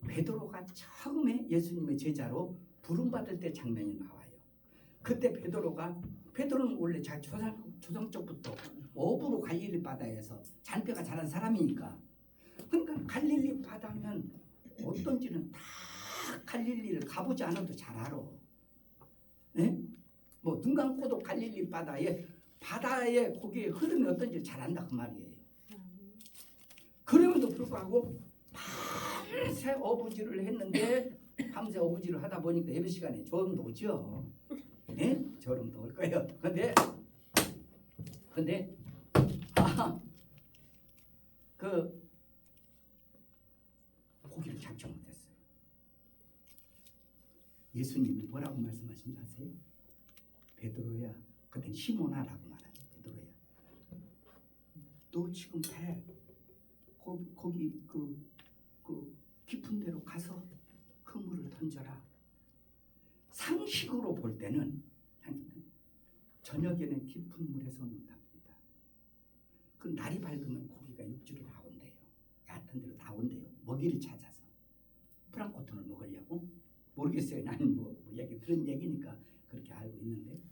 베드로가 처음에 예수님의 제자로 부름받을 때 장면이 나와요. 그때 베드로는 원래 조상적부터 어부로 갈릴리 바다에서 잔뼈가 자란 사람이니까 그러니까 갈릴리 바다면 어떤지는 다 갈릴리를 가보지 않아도 잘 알아. 예? 뭐 눈 감고도 갈릴리 바다에 거기에 흐름이 어떤지 잘 안다 그 말이에요. 그럼에도 불구하고 밤새 어부질을 했는데 밤새 어부질을 하다 보니까 예배 시간에 졸음도 오죠. 예? 졸음도 올 거예요. 근데 고기를 잡지 못했어요. 예수님이 뭐라고 말씀하신지 아세요? 베드로야, 그땐 시몬아라고 말하죠. 베드로야, 너 지금 배 거기 그 깊은 데로 가서 그물을 던져라. 상식으로 볼 때는 저녁에는 깊은 물에서 논답니다. 그 날이 밝으면 고기가 육지로 나온대요. 얕은 데로 나온대요. 먹이를 찾아서. 프랑크톤을 먹으려고? 모르겠어요. 나는 뭐 얘기 들은 얘기니까 그렇게 알고 있는데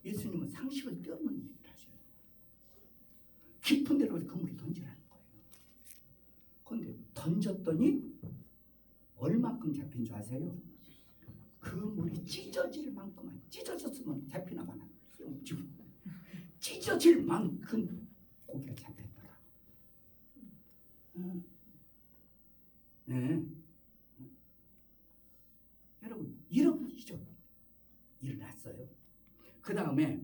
예수님은 상식을 뛰어넘는 얘기를 하셔요. 깊은 데로 그물을 던지라는 거예요. 그런데 던졌더니 얼마큼 잡힌 줄 아세요? 그 물이 찢어질 만큼만, 찢어졌으면 잡히나 마나 찢어질 만큼 고기가 잡혔더라. 네. 여러분 이런 일이죠. 일어났어요. 그 다음에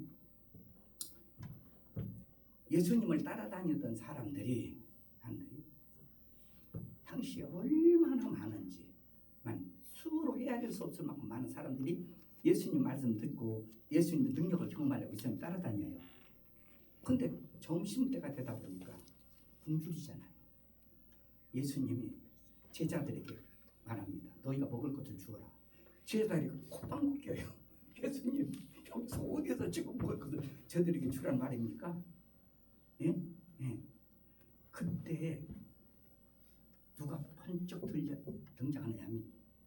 예수님을 따라다녔던 사람들이 당시에 얼마나 많은지 수로 헤아릴 수 없을 만큼 많은 사람들이 예수님 말씀 듣고 예수님의 능력을 경험하려고 예수님 따라다녀요. 근데 점심때가 되다 보니까 굶주리잖아요. 예수님이 제자들에게 말합니다. 너희가 먹을 것을 주어라. 제자들이 콧방귀 껴요. 예수님 여기서 어디서 지금 먹을 것을 저들에게 주란 말입니까? 예? 예. 그때 누가 번쩍 등장하느냐면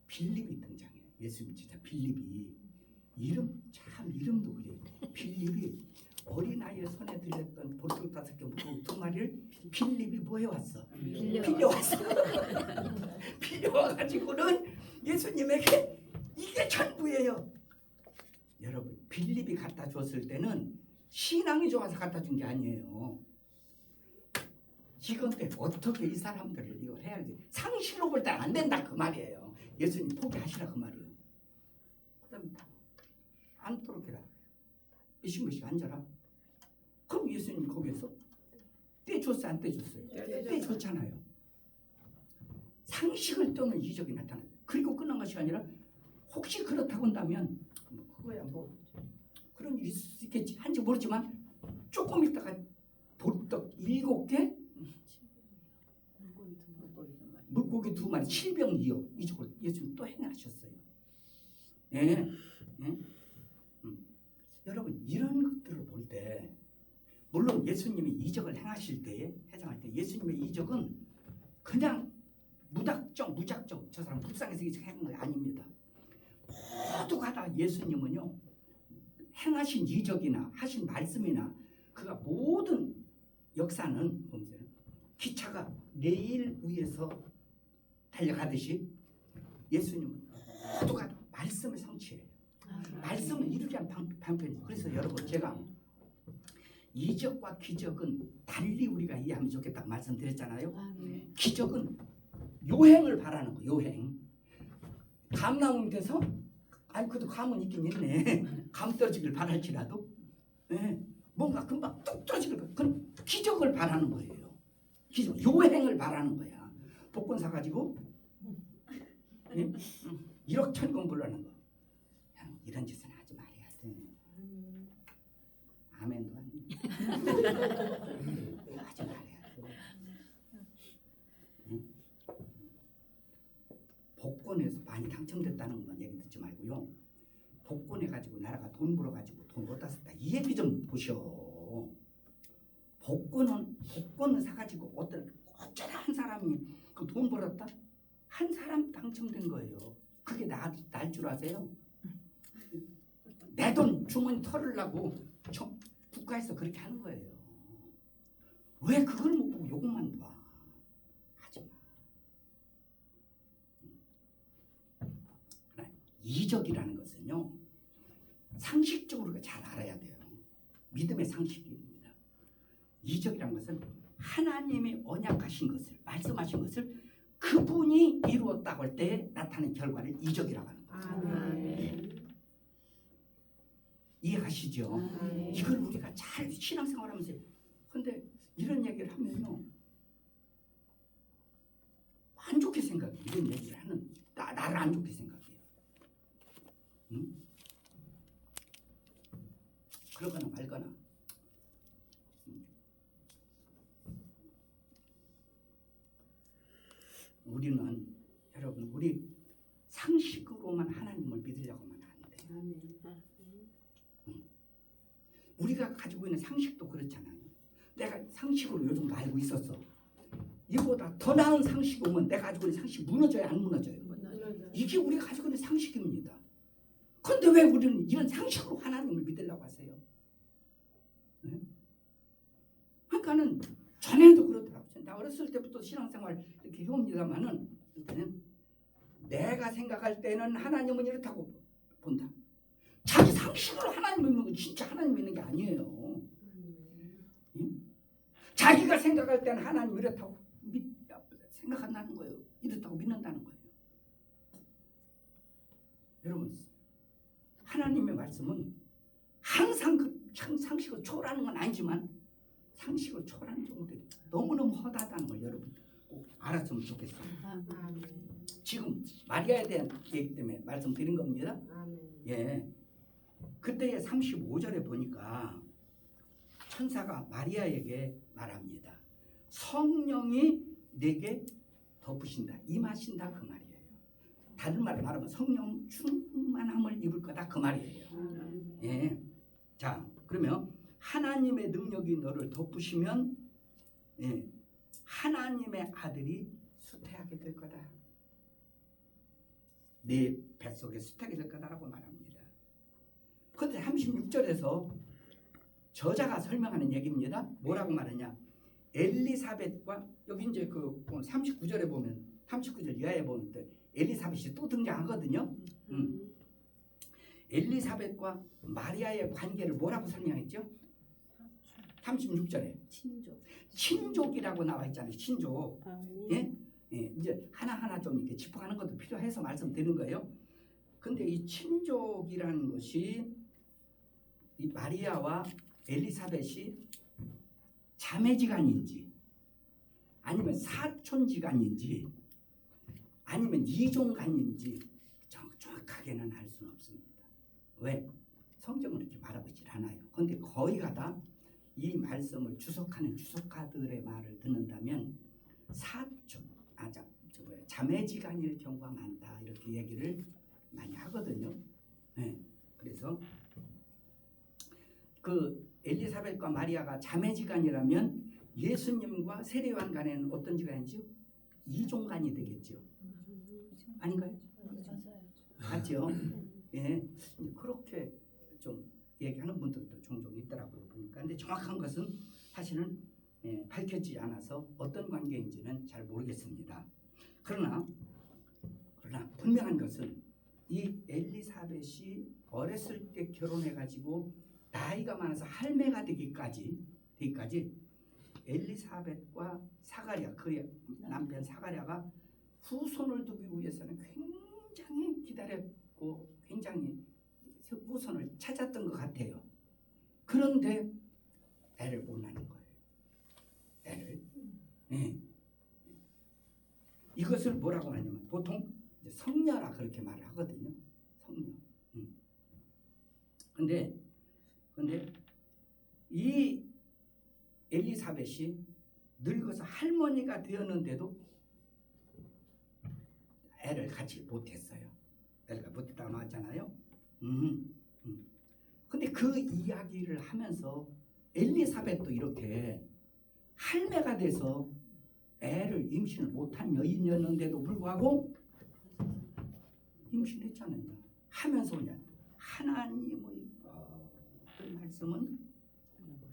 빌립이 등장해요. 예수님 진짜 빌립이 이름도 그래요. 빌립이 어린아이의 손에 들렸던 보리떡 5개 물고기 2마리를 빌립이 뭐 해왔어? 빌려왔어. 빌려와가지고는 예수님에게 이게 전부예요. 여러분, 빌립이 갖다 줬을 때는 신앙이 좋아서 갖다 준 게 아니에요. 이건데 어떻게 이 사람들을 이걸 해야 돼? 상식으로 볼 때 안 된다 그 말이에요. 예수님 포기하시라 그 말이에요. 그다음에 앉도록 해라. 이신부씩 앉아라. 그럼 예수님 거기서 떼줬어 안 떼줬어요? 떼줬잖아요. 상식을 떠는 이적이 나타나요. 그리고 끝난 것이 아니라 혹시 그렇다고 한다면 그거야 뭐 그런 일이 있을 수 있겠지 한지 모르지만 조금 있다가 보리떡 7개 물고기 2마리 7병이요. 이적을 예수님 또 행하셨어요. 예. 예? 여러분 이런 것들을 볼 때 물론 예수님이 이적을 행하실 때에 해당할 때 예수님의 이적은 그냥 무작정 저 사람 불쌍해서 이적 행한 게 아닙니다. 모두가 다 예수님은요 행하신 이적이나 하신 말씀이나 그가 모든 역사는 기차가 레일 위에서 달려가듯이 예수님은 모두가 다 말씀의 성취예요. 말씀을 이루지 않은 방편이죠. 그래서 여러분 제가 이적과 기적은 달리 우리가 이해하면 좋겠다고 말씀드렸잖아요. 기적은 요행을 바라는 거. 요행. 감나무 밑에서 아니 그래도 감은 있긴 있네. 감 떨어지길 바랄지라도 뭔가 금방 뚝 떨어지길 그건 기적을 바라는 거예요. 기적. 요행을 바라는 거야. 복권 사가지고 1억 천금 불라는 거. 이런 짓은 하지 말아야 돼. 아멘도 아니고 하지 말아야 돼. 복권에서 많이 당첨됐다는 것만 얘기 듣지 말고요. 복권해 가지고 나라가 돈 벌어 가지고 돈 어디다 썼다 이 얘기 좀 보셔. 복권을 사 가지고 어쩌다 한 사람이 그 돈 벌었다 한 사람 당첨된 거예요. 그게 날 줄 아세요? 내 돈 주머니 털으려고 국가에서 그렇게 하는 거예요. 왜 그걸 못 보고 요것만 봐? 하지 마. 이적이라는 것은요 상식적으로 잘 알아야 돼요. 믿음의 상식입니다. 이적이라는 것은 하나님이 언약하신 것을 말씀하신 것을 그분이 이루었다고 할 때 나타나는 결과를 이적이라고 하는 거예요. 이해가시죠? 이걸 우리가 잘 신앙생활하면서 근데 이런 얘기를 하면요 안 좋게 생각해. 이런 얘기를 하는 나를 안 좋게 생각해요. 응? 그러거나 말거나 우리는 여러분 우리 상식으로만 하나님을 믿으려고 하면 안 돼요. 우리가 가지고 있는 상식도 그렇잖아요. 내가 상식으로 요 정도 알고 있었어. 이보다 더 나은 상식이 오면 내가 가지고 있는 상식이 무너져요 안 무너져요? 이게 우리가 가지고 있는 상식입니다. 그런데 왜 우리는 이런 상식으로 하나님을 믿으려고 하세요? 네? 그러니까는 전에도 그렇더라고요. 나 어렸을 때부터 신앙생활 이렇게 해옵니다마는 일단은 내가 생각할 때는 하나님은 이렇다고 본다. 자기 상식으로 하나님 믿는 건 진짜 하나님 믿는 게 아니에요. 응? 자기가 생각할 때는 하나님 이렇다고 생각한다는 거예요. 이렇다고 믿는다는 거예요. 여러분 하나님의 말씀은 항상 그 상식을 초월하는 건 아니지만 상식을 초월하는 정도로 너무너무 허다하다는 걸 여러분 꼭 알았으면 좋겠어요. 지금 마리아에 대한 얘기 때문에 말씀드린 겁니다. 예. 그때의 35절에 보니까 천사가 마리아에게 말합니다. 성령이 내게 덮으신다, 임하신다 그 말이에요. 다른 말로 말하면 성령 충만함을 입을 거다 그 말이에요. 예. 자, 그러면 하나님의 능력이 너를 덮으시면 하나님의 아들이 수태하게 될 거다. 내 뱃속에 수태하게 될 거다라고 말합니다. 그런데 36절에서 저자가 설명하는 얘기입니다. 뭐라고 말하냐? 엘리사벳과 여기 이제 그 39절에 보면 39절 이하에 보면 또 엘리사벳이 또 등장하거든요. 엘리사벳과 마리아의 관계를 뭐라고 설명했죠? 36절에 친족. 친족이라고 나와 있잖아요. 친족. 아멘. 예? 예, 이제 하나하나 좀 이렇게 짚어가는 것도 필요해서 말씀드리는 거예요. 근데 이 친족이라는 것이 이 마리아와 엘리사벳이 자매지간인지 아니면 사촌지간인지 아니면 이종간인지 정확하게는 알 수는 없습니다. 왜? 성경은 이렇게 말하고 있질 않아요. 그런데 거의가 다 이 말씀을 주석하는 주석가들의 말을 듣는다면 자매지간일 경우가 많다 이렇게 얘기를 많이 하거든요. 네. 그래서 그 엘리사벳과 마리아가 자매지간이라면 예수님과 세례요한 간에는 어떤 지간이죠? 이종간이 되겠죠. 아닌가요? 맞죠? 예, 그렇게 좀 얘기하는 분들도 종종 있더라고요 보니까. 근데 정확한 것은 사실은 밝혀지지 않아서 어떤 관계인지는 잘 모르겠습니다. 그러나 분명한 것은 이 엘리사벳이 어렸을 때 결혼해가지고 나이가 많아서 할매가 되기까지 엘리사벳과 사가랴 그의 남편 사가랴가 후손을 두기 위해서는 굉장히 기다렸고 굉장히 후손을 찾았던 것 같아요. 그런데 애를 못 낳는 거예요. 애를. 네. 이것을 뭐라고 하냐면 보통 이제 성녀라 그렇게 말을 하거든요. 성녀. 근데 이 엘리사벳이 늙어서 할머니가 되었는데도 애를 갖지 못했어요. 애가 못했다고 나왔잖아요. 근데 그 이야기를 하면서 엘리사벳도 이렇게 할매가 돼서 애를 임신을 못한 여인이었는데도 불구하고 임신했잖아요. 하면서 그냥 하나님의 모든 말씀은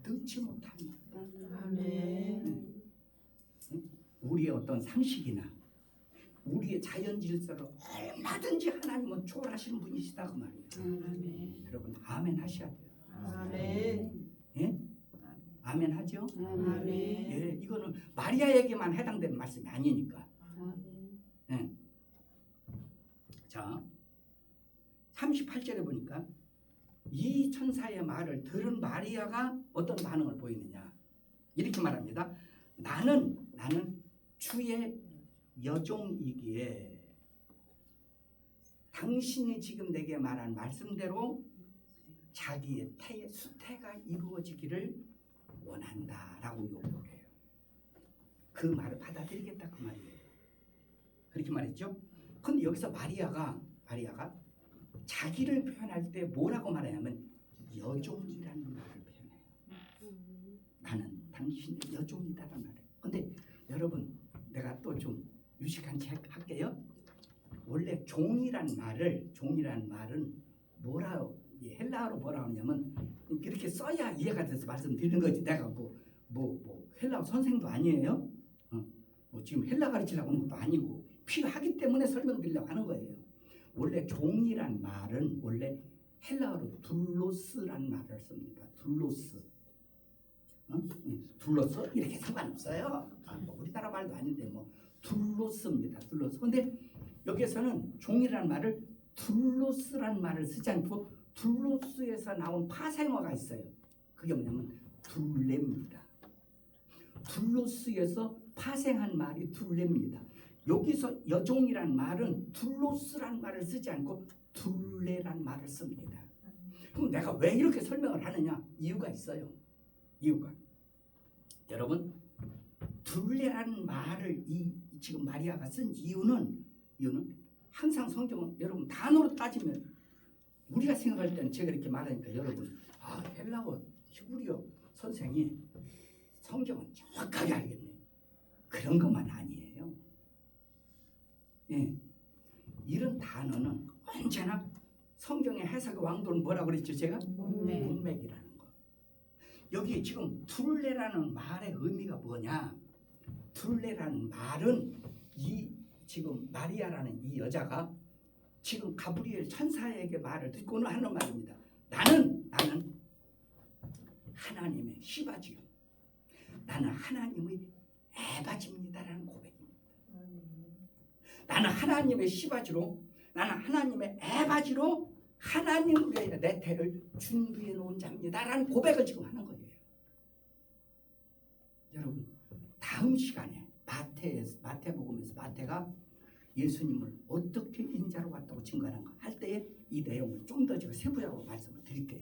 듣지 못합니다. 아멘. 우리의 어떤 상식이나 우리의 자연 질서를 얼마든지 하나님은 초월하시는 분이시다 그 말이에요. 아멘. 여러분 아멘 하셔야 돼요. 아멘. 예? 아멘 하죠? 아멘. 예, 이거는 마리아에게만 해당되는 말씀이 아니니까. 예. 자, 38절에 보니까 이 천사의 말을 들은 마리아가 어떤 반응을 보이느냐 이렇게 말합니다. 나는 주의 여종이기에 당신이 지금 내게 말한 말씀대로 자기의 수태가 이루어지기를 원한다라고 요구를 해요. 그 말을 받아들이겠다 그 말이에요. 그렇게 말했죠. 근데 여기서 마리아가 자기를 표현할 때 뭐라고 말하냐면 여종이라는 말을 표현해요. 나는 당신의 여종이다라는 말을. 근데 여러분 내가 또 좀 유식한 책 할게요. 원래 종이란 말은 뭐라고 헬라어로 뭐라 하냐면 이렇게 써야 이해가 돼서 말씀드리는 거지. 내가 뭐 헬라어 선생도 아니에요. 뭐 지금 헬라 가르치려고 하는 것도 아니고 필요하기 때문에 설명드리려고 하는 거예요. 원래 종이란 말은 원래 헬라어로 둘로스란 말을 씁니다. 둘로스. 둘로스 이렇게 상관없어요. 뭐 우리나라 말도 아닌데 뭐 둘로스입니다. 둘로스. 근데 여기에서는 종이란 말을 둘로스란 말을 쓰지 않고 둘로스에서 나온 파생어가 있어요. 그게 뭐냐면 둘레입니다. 둘로스에서 파생한 말이 둘레입니다. 여기서 여종이란 말은 둘로스란 말을 쓰지 않고 둘레란 말을 씁니다. 그럼 내가 왜 이렇게 설명을 하느냐? 이유가 있어요. 이유가. 여러분 둘레라는 말을 지금 마리아가 쓴 이유는 항상 성경은 여러분 단어로 따지면 우리가 생각할 때는 제가 이렇게 말하니까 여러분 헬라어 히브리어 선생이 성경은 정확하게 알겠네. 그런 것만 아니에요. 예, 이런 단어는 언제나 성경의 해석의 왕도는 뭐라고 그랬죠? 제가 문맥. 문맥이라는 거. 여기 지금 둘레라는 말의 의미가 뭐냐? 둘레라는 말은 이 지금 마리아라는 이 여자가 지금 가브리엘 천사에게 말을 듣고는 하는 말입니다. 나는 하나님의 시바지요. 나는 하나님의 에바지입니다라는 고백입니다. 나는 하나님의 시바지로, 나는 하나님의 에바지로 하나님을 위해 내 태를 준비해 놓은 자입니다라는 고백을 지금 하는 거예요. 여러분, 다음 시간에 마태복음에서 마태가 예수님을 어떻게 인자로 왔다고 증거하는가 할 때에 이 내용을 좀 더 제가 세부적으로 말씀을 드릴게요.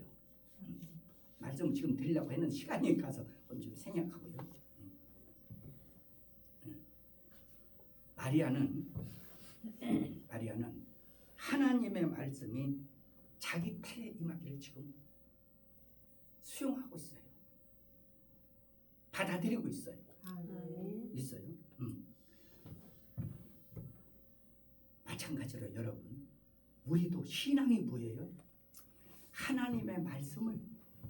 말씀을 지금 드리려고 했는데 시간이 가서 좀 생략하고요. 마리아는 하나님의 말씀이 자기 태에 임하기를 지금 수용하고 있어요. 받아들이고 있어요. 있어요. 마찬가지로 여러분, 우리도 신앙이 뭐예요? 하나님의 말씀을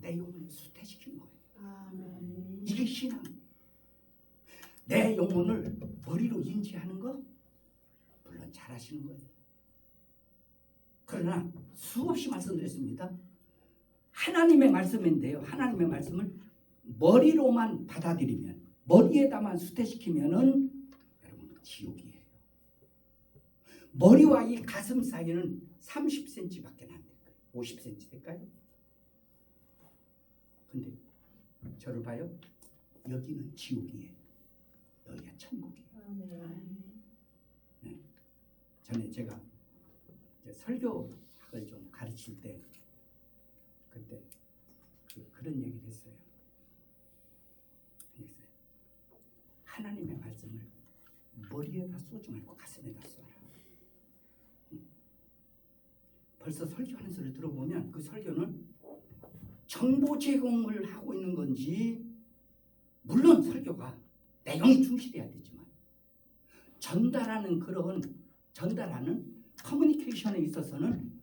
내 영혼에 수태시키는 거예요. 이게 신앙. 내 영혼을 머리로 인지하는 거 물론 잘하시는 거예요. 그러나 수없이 말씀드렸습니다. 하나님의 말씀인데요. 하나님의 말씀을 머리로만 받아들이면, 머리에다만 수태시키면은 여러분 지옥이에요. 머리와 이 가슴 사이는 30cm밖에 안 될까요? 50cm 될까요? 근데 저를 봐요. 여기는 지옥이에요. 여기가 천국이에요. 네. 전에 제가 이제 설교학을 좀 가르칠 때 그때 그런 얘기를 했어요. 하나님의 말씀을 머리에다 쏘지 말고 가슴에다 쏘라. 벌써 설교하는 소리를 들어보면 그 설교는 정보 제공을 하고 있는 건지, 물론 설교가 내용이 충실해야 되지만 전달하는 커뮤니케이션에 있어서는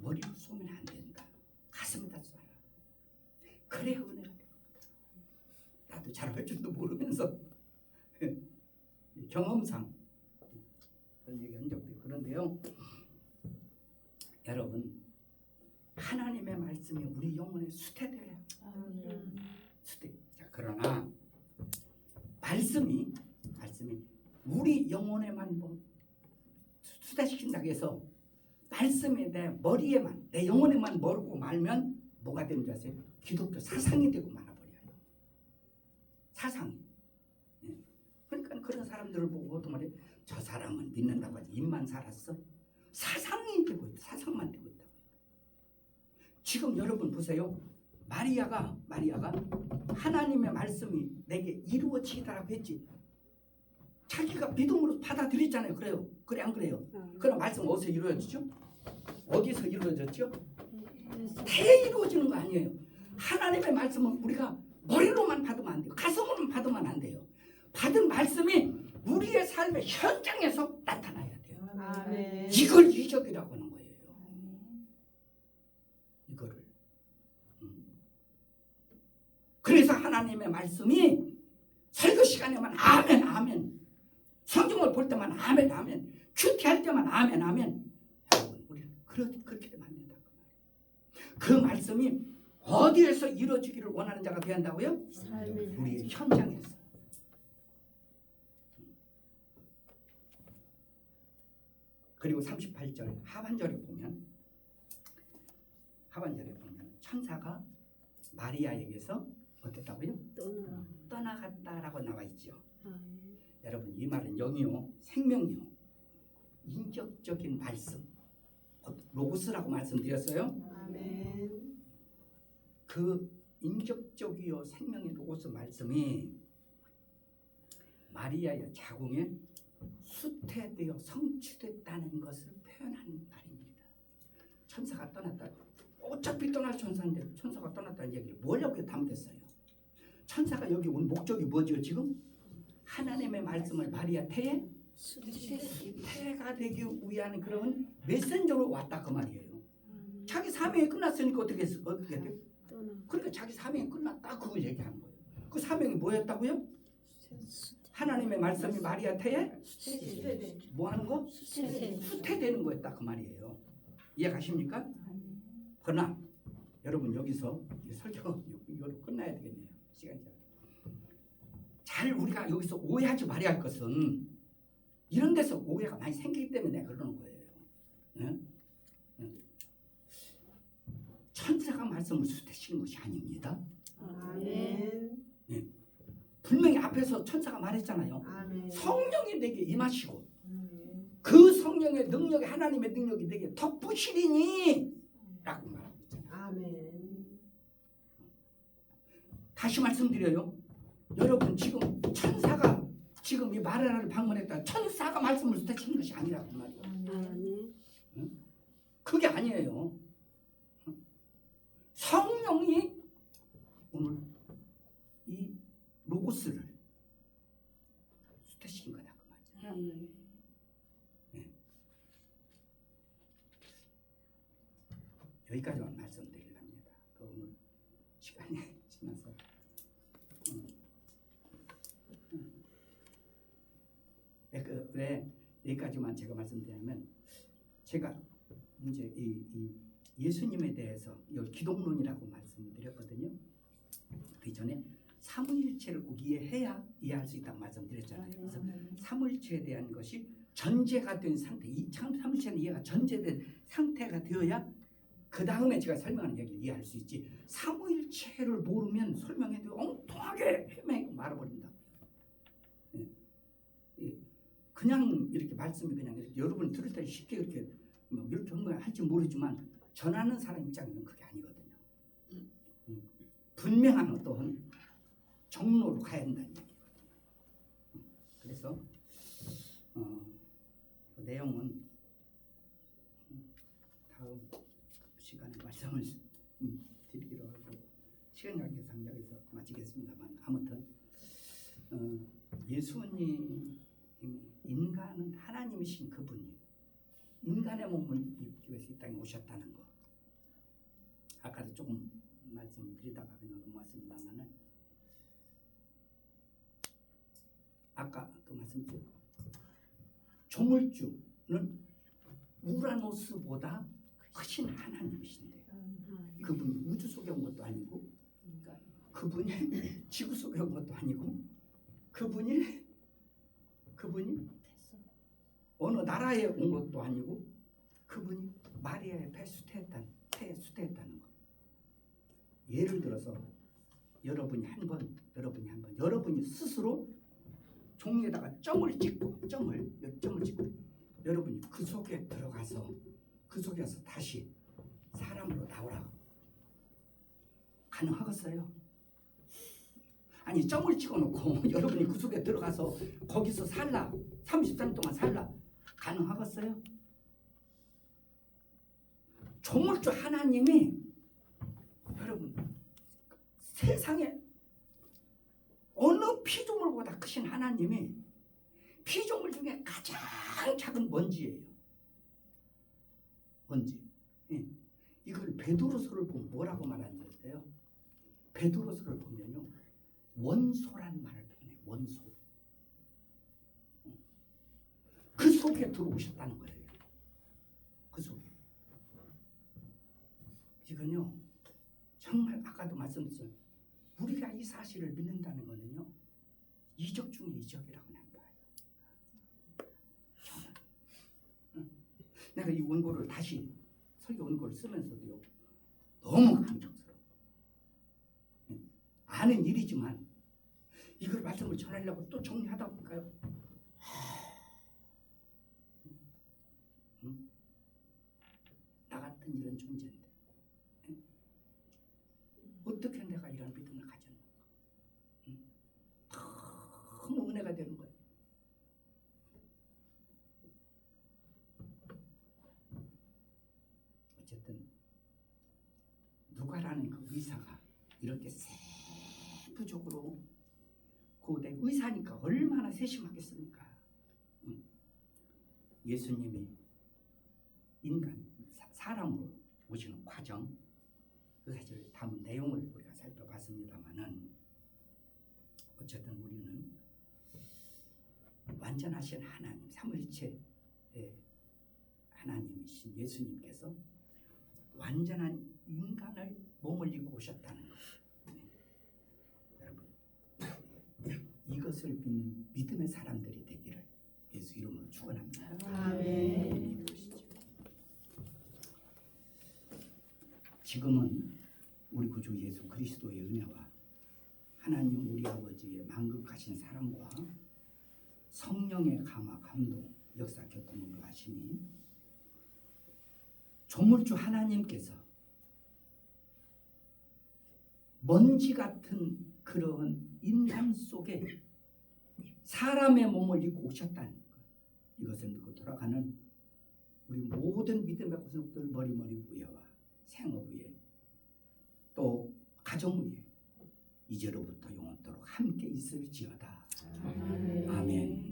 머리로 쏘면 안 된다. 가슴에다 쏴라. 그래야 은혜가 됩니다. 나도 잘할 줄도 모르면서 경험상 그런 얘기 한 적도 있고 그런데요. 여러분, 하나님의 말씀이 우리 영혼에 수태돼요. 수태. 자, 그러나 말씀이 우리 영혼에만 뭐 수태시킨다고 해서 말씀이 내 머리에만, 내 영혼에만 머르고 말면 뭐가 되는 줄 아세요? 기독교 사상이 되고 말아버려요. 사상이. 그러니까 그런 사람들을 보고 어떤 말이에요? 저 사람은 믿는다고 하지 입만 살았어? 사상이 되고 있다. 사상만 되고 있다고요. 지금 여러분 보세요. 마리아가 하나님의 말씀이 내게 이루어지다라고 했지. 자기가 믿음으로 받아들였잖아요. 그래요? 그래 안 그래요? 그럼 말씀 어디서 이루어지죠? 어디서 이루어졌죠? 태에 이루어지는 거 아니에요. 하나님의 말씀은 우리가 머리로만 받으면 안 돼요. 가슴으로만 받으면 안 돼요. 받은 말씀이 우리의 삶의 현장에서 나타나야 돼요. 이걸 이적이라고 하는 거예요. 이거를. 그래서 하나님의 말씀이 설교 시간에만 아멘 아멘, 성경을 볼 때만 아멘 아멘, 큐티할 때만 아멘 아멘. 여러분, 우리 그렇게 되면 안 된다. 그 말씀이 어디에서 이루어지기를 원하는 자가 되어야 한다고요? 우리의 현장에서. 그리고 38절 하반절에 보면 천사가 마리아에게서 어땠다고요? 떠나갔다라고 나와 있죠. 여러분, 이 말은 영이요, 생명이요, 인격적인 말씀, 로고스라고 말씀드렸어요. 그 인격적이요 생명의 로고스 말씀이 마리아의 자궁에 수태되어 성취됐다는 것을 표현하는 말입니다. 천사가 떠났다. 어차피 떠날 천사인데 천사가 떠났다는 얘기를 뭐라고 담겠어요? 천사가 여기 온 목적이 뭐죠? 지금 하나님의 말씀을 마리아 태에 태가 되기 위한 그런 메신저로 왔다 그 말이에요. 사명이 끝났으니까 어떻게 돼? 그러니까 자기 사명이 끝났다 그걸 얘기하는 거예요. 그 사명이 뭐였다고요? 하나님의 말씀이 마리아한테 뭐 하는 거? 후퇴되는 거였다 그 말이에요. 이해가십니까? 그러나 여러분 여기서 설교 이거로 끝나야 되겠네요. 시간이 잘 우리가 여기서 오해하지 말아야 할 것은 이런 데서 오해가 많이 생기기 때문에 내가 그러는 거예요. 응? 응. 천사가 말씀을 수태시킨 것이 아닙니다. 아멘. 분명히 앞에서 천사가 말했잖아요. 아멘. 성령이 내게 임하시고 아멘. 그 성령의 능력이 하나님의 능력이 내게 덮으시리니 라고 말하고 있잖아요. 아멘. 다시 말씀드려요. 여러분 지금 천사가 지금 이 마라를 방문했다. 천사가 말씀을 수태시킨 것이 아니라고 말이에요. 아멘. 그게 아니에요. 성령이 오늘 이 로고스를 수태시킨 거다 그 말이에요. 여기까지만 말씀드리랍니다. 오늘 시간이 지나서 왜 여기까지만 제가 말씀드리냐면 제가 이제 이 예수님에 대해서 이 기독론이라고 말씀드렸거든요. 그 전에 삼위일체를 꼭 이해해야 이해할 수 있다고 말씀드렸잖아요. 그래서 삼위일체에 대한 것이 전제가 된 상태, 이 삼위일체는 이해가 전제된 상태가 되어야 그 다음에 제가 설명하는 얘기를 이해할 수 있지. 삼위일체를 모르면 설명해도 엉뚱하게 헤매고 말아버린다고요. 그냥 이렇게 말씀이 그냥 이렇게 여러분 들을 때 쉽게 이렇게 뭐 이렇게 할지 모르지만 전하는 사람 입장에는 그게 아니거든요. 분명한 어떤 정로로 가야 된다는 얘기거든요. 그래서 그 내용은 다음 시간에 말씀을 드리기로 하고 시간 관계상 여기서 마치겠습니다만 아무튼 예수님이 인간은 하나님이신 그분이 인간의 몸을 입기 위해서 이 땅에 오셨다는 거 아까도 조금 말씀드리다가 그냥 넘어왔습니다만은 아까 그 말씀드렸죠. 조물주는 우라노스보다 크신 하나님이신데 그분이 우주 속에 온 것도 아니고 그분이 지구 속에 온 것도 아니고 그분이 어느 나라에 온 것도 아니고 그분이 마리아의 폐 수태했다는 거. 예를 들어서 여러분이 여러분이 스스로 종이에다가 점을 찍고 여러분이 그 속에 들어가서 그 속에서 다시 사람으로 나오라고 가능하겠어요? 아니 점을 찍어놓고 여러분이 그 속에 들어가서 거기서 살라 30년 동안 살라 가능하겠어요? 조물주 하나님이 여러분 세상에 어느 피조물보다 크신 하나님이 피조물 중에 가장 작은 먼지예요. 먼지. 예. 이걸 베드로서를 보면 뭐라고 말하는지 아세요? 베드로서를 보면요 원소란 말을 표현해요. 원소. 그 속에 들어오셨다는 거예요. 그 속에. 이건요 정말 아까도 말씀드렸죠. 우리가 이 사실을 믿는다는 거는요 이적 중에 이적이라고 난 거예요. 저는 내가 이 원고를 다시 설교 원고를 쓰면서도요 너무 감격스러워. 아는 일이지만 이걸 말씀을 전하려고 또 정리하다 볼까요? 나 같은 이런 존재인데 어떻게 내가 이런 믿음을 가졌는가? 너무 은혜가 되는 거예요. 어쨌든 누가라는 그 의사가 이렇게 세부적으로 고대 의사니까 얼마나 세심하겠습니까? 예수님이 인간 사람으로 오시는 과정, 그 사실 다음 내용을 우리가 살펴봤습니다만은 어쨌든 우리는 완전하신 하나님, 삼위일체의 하나님이신 예수님께서 완전한 인간을 몸을 입고 오셨다는 것. 여러분, 이것을 믿는 믿음의 사람들이 되기를 예수 이름으로 축원합니다. 아멘. 지금은 우리 구주 예수 그리스도의 은혜와 하나님 우리 아버지의 만극하신 사랑과 성령의 감화 감동 역사 교통으로 하시니 조물주 하나님께서 먼지 같은 그런 인간 속에 사람의 몸을 입고 오셨다는 것. 이것을 믿고 돌아가는 우리 모든 믿음의 구속들 머리머리 위에와 생업 위에 또 가정 위에 이제로부터 영원토록 함께 있을지어다. 아멘. 아멘.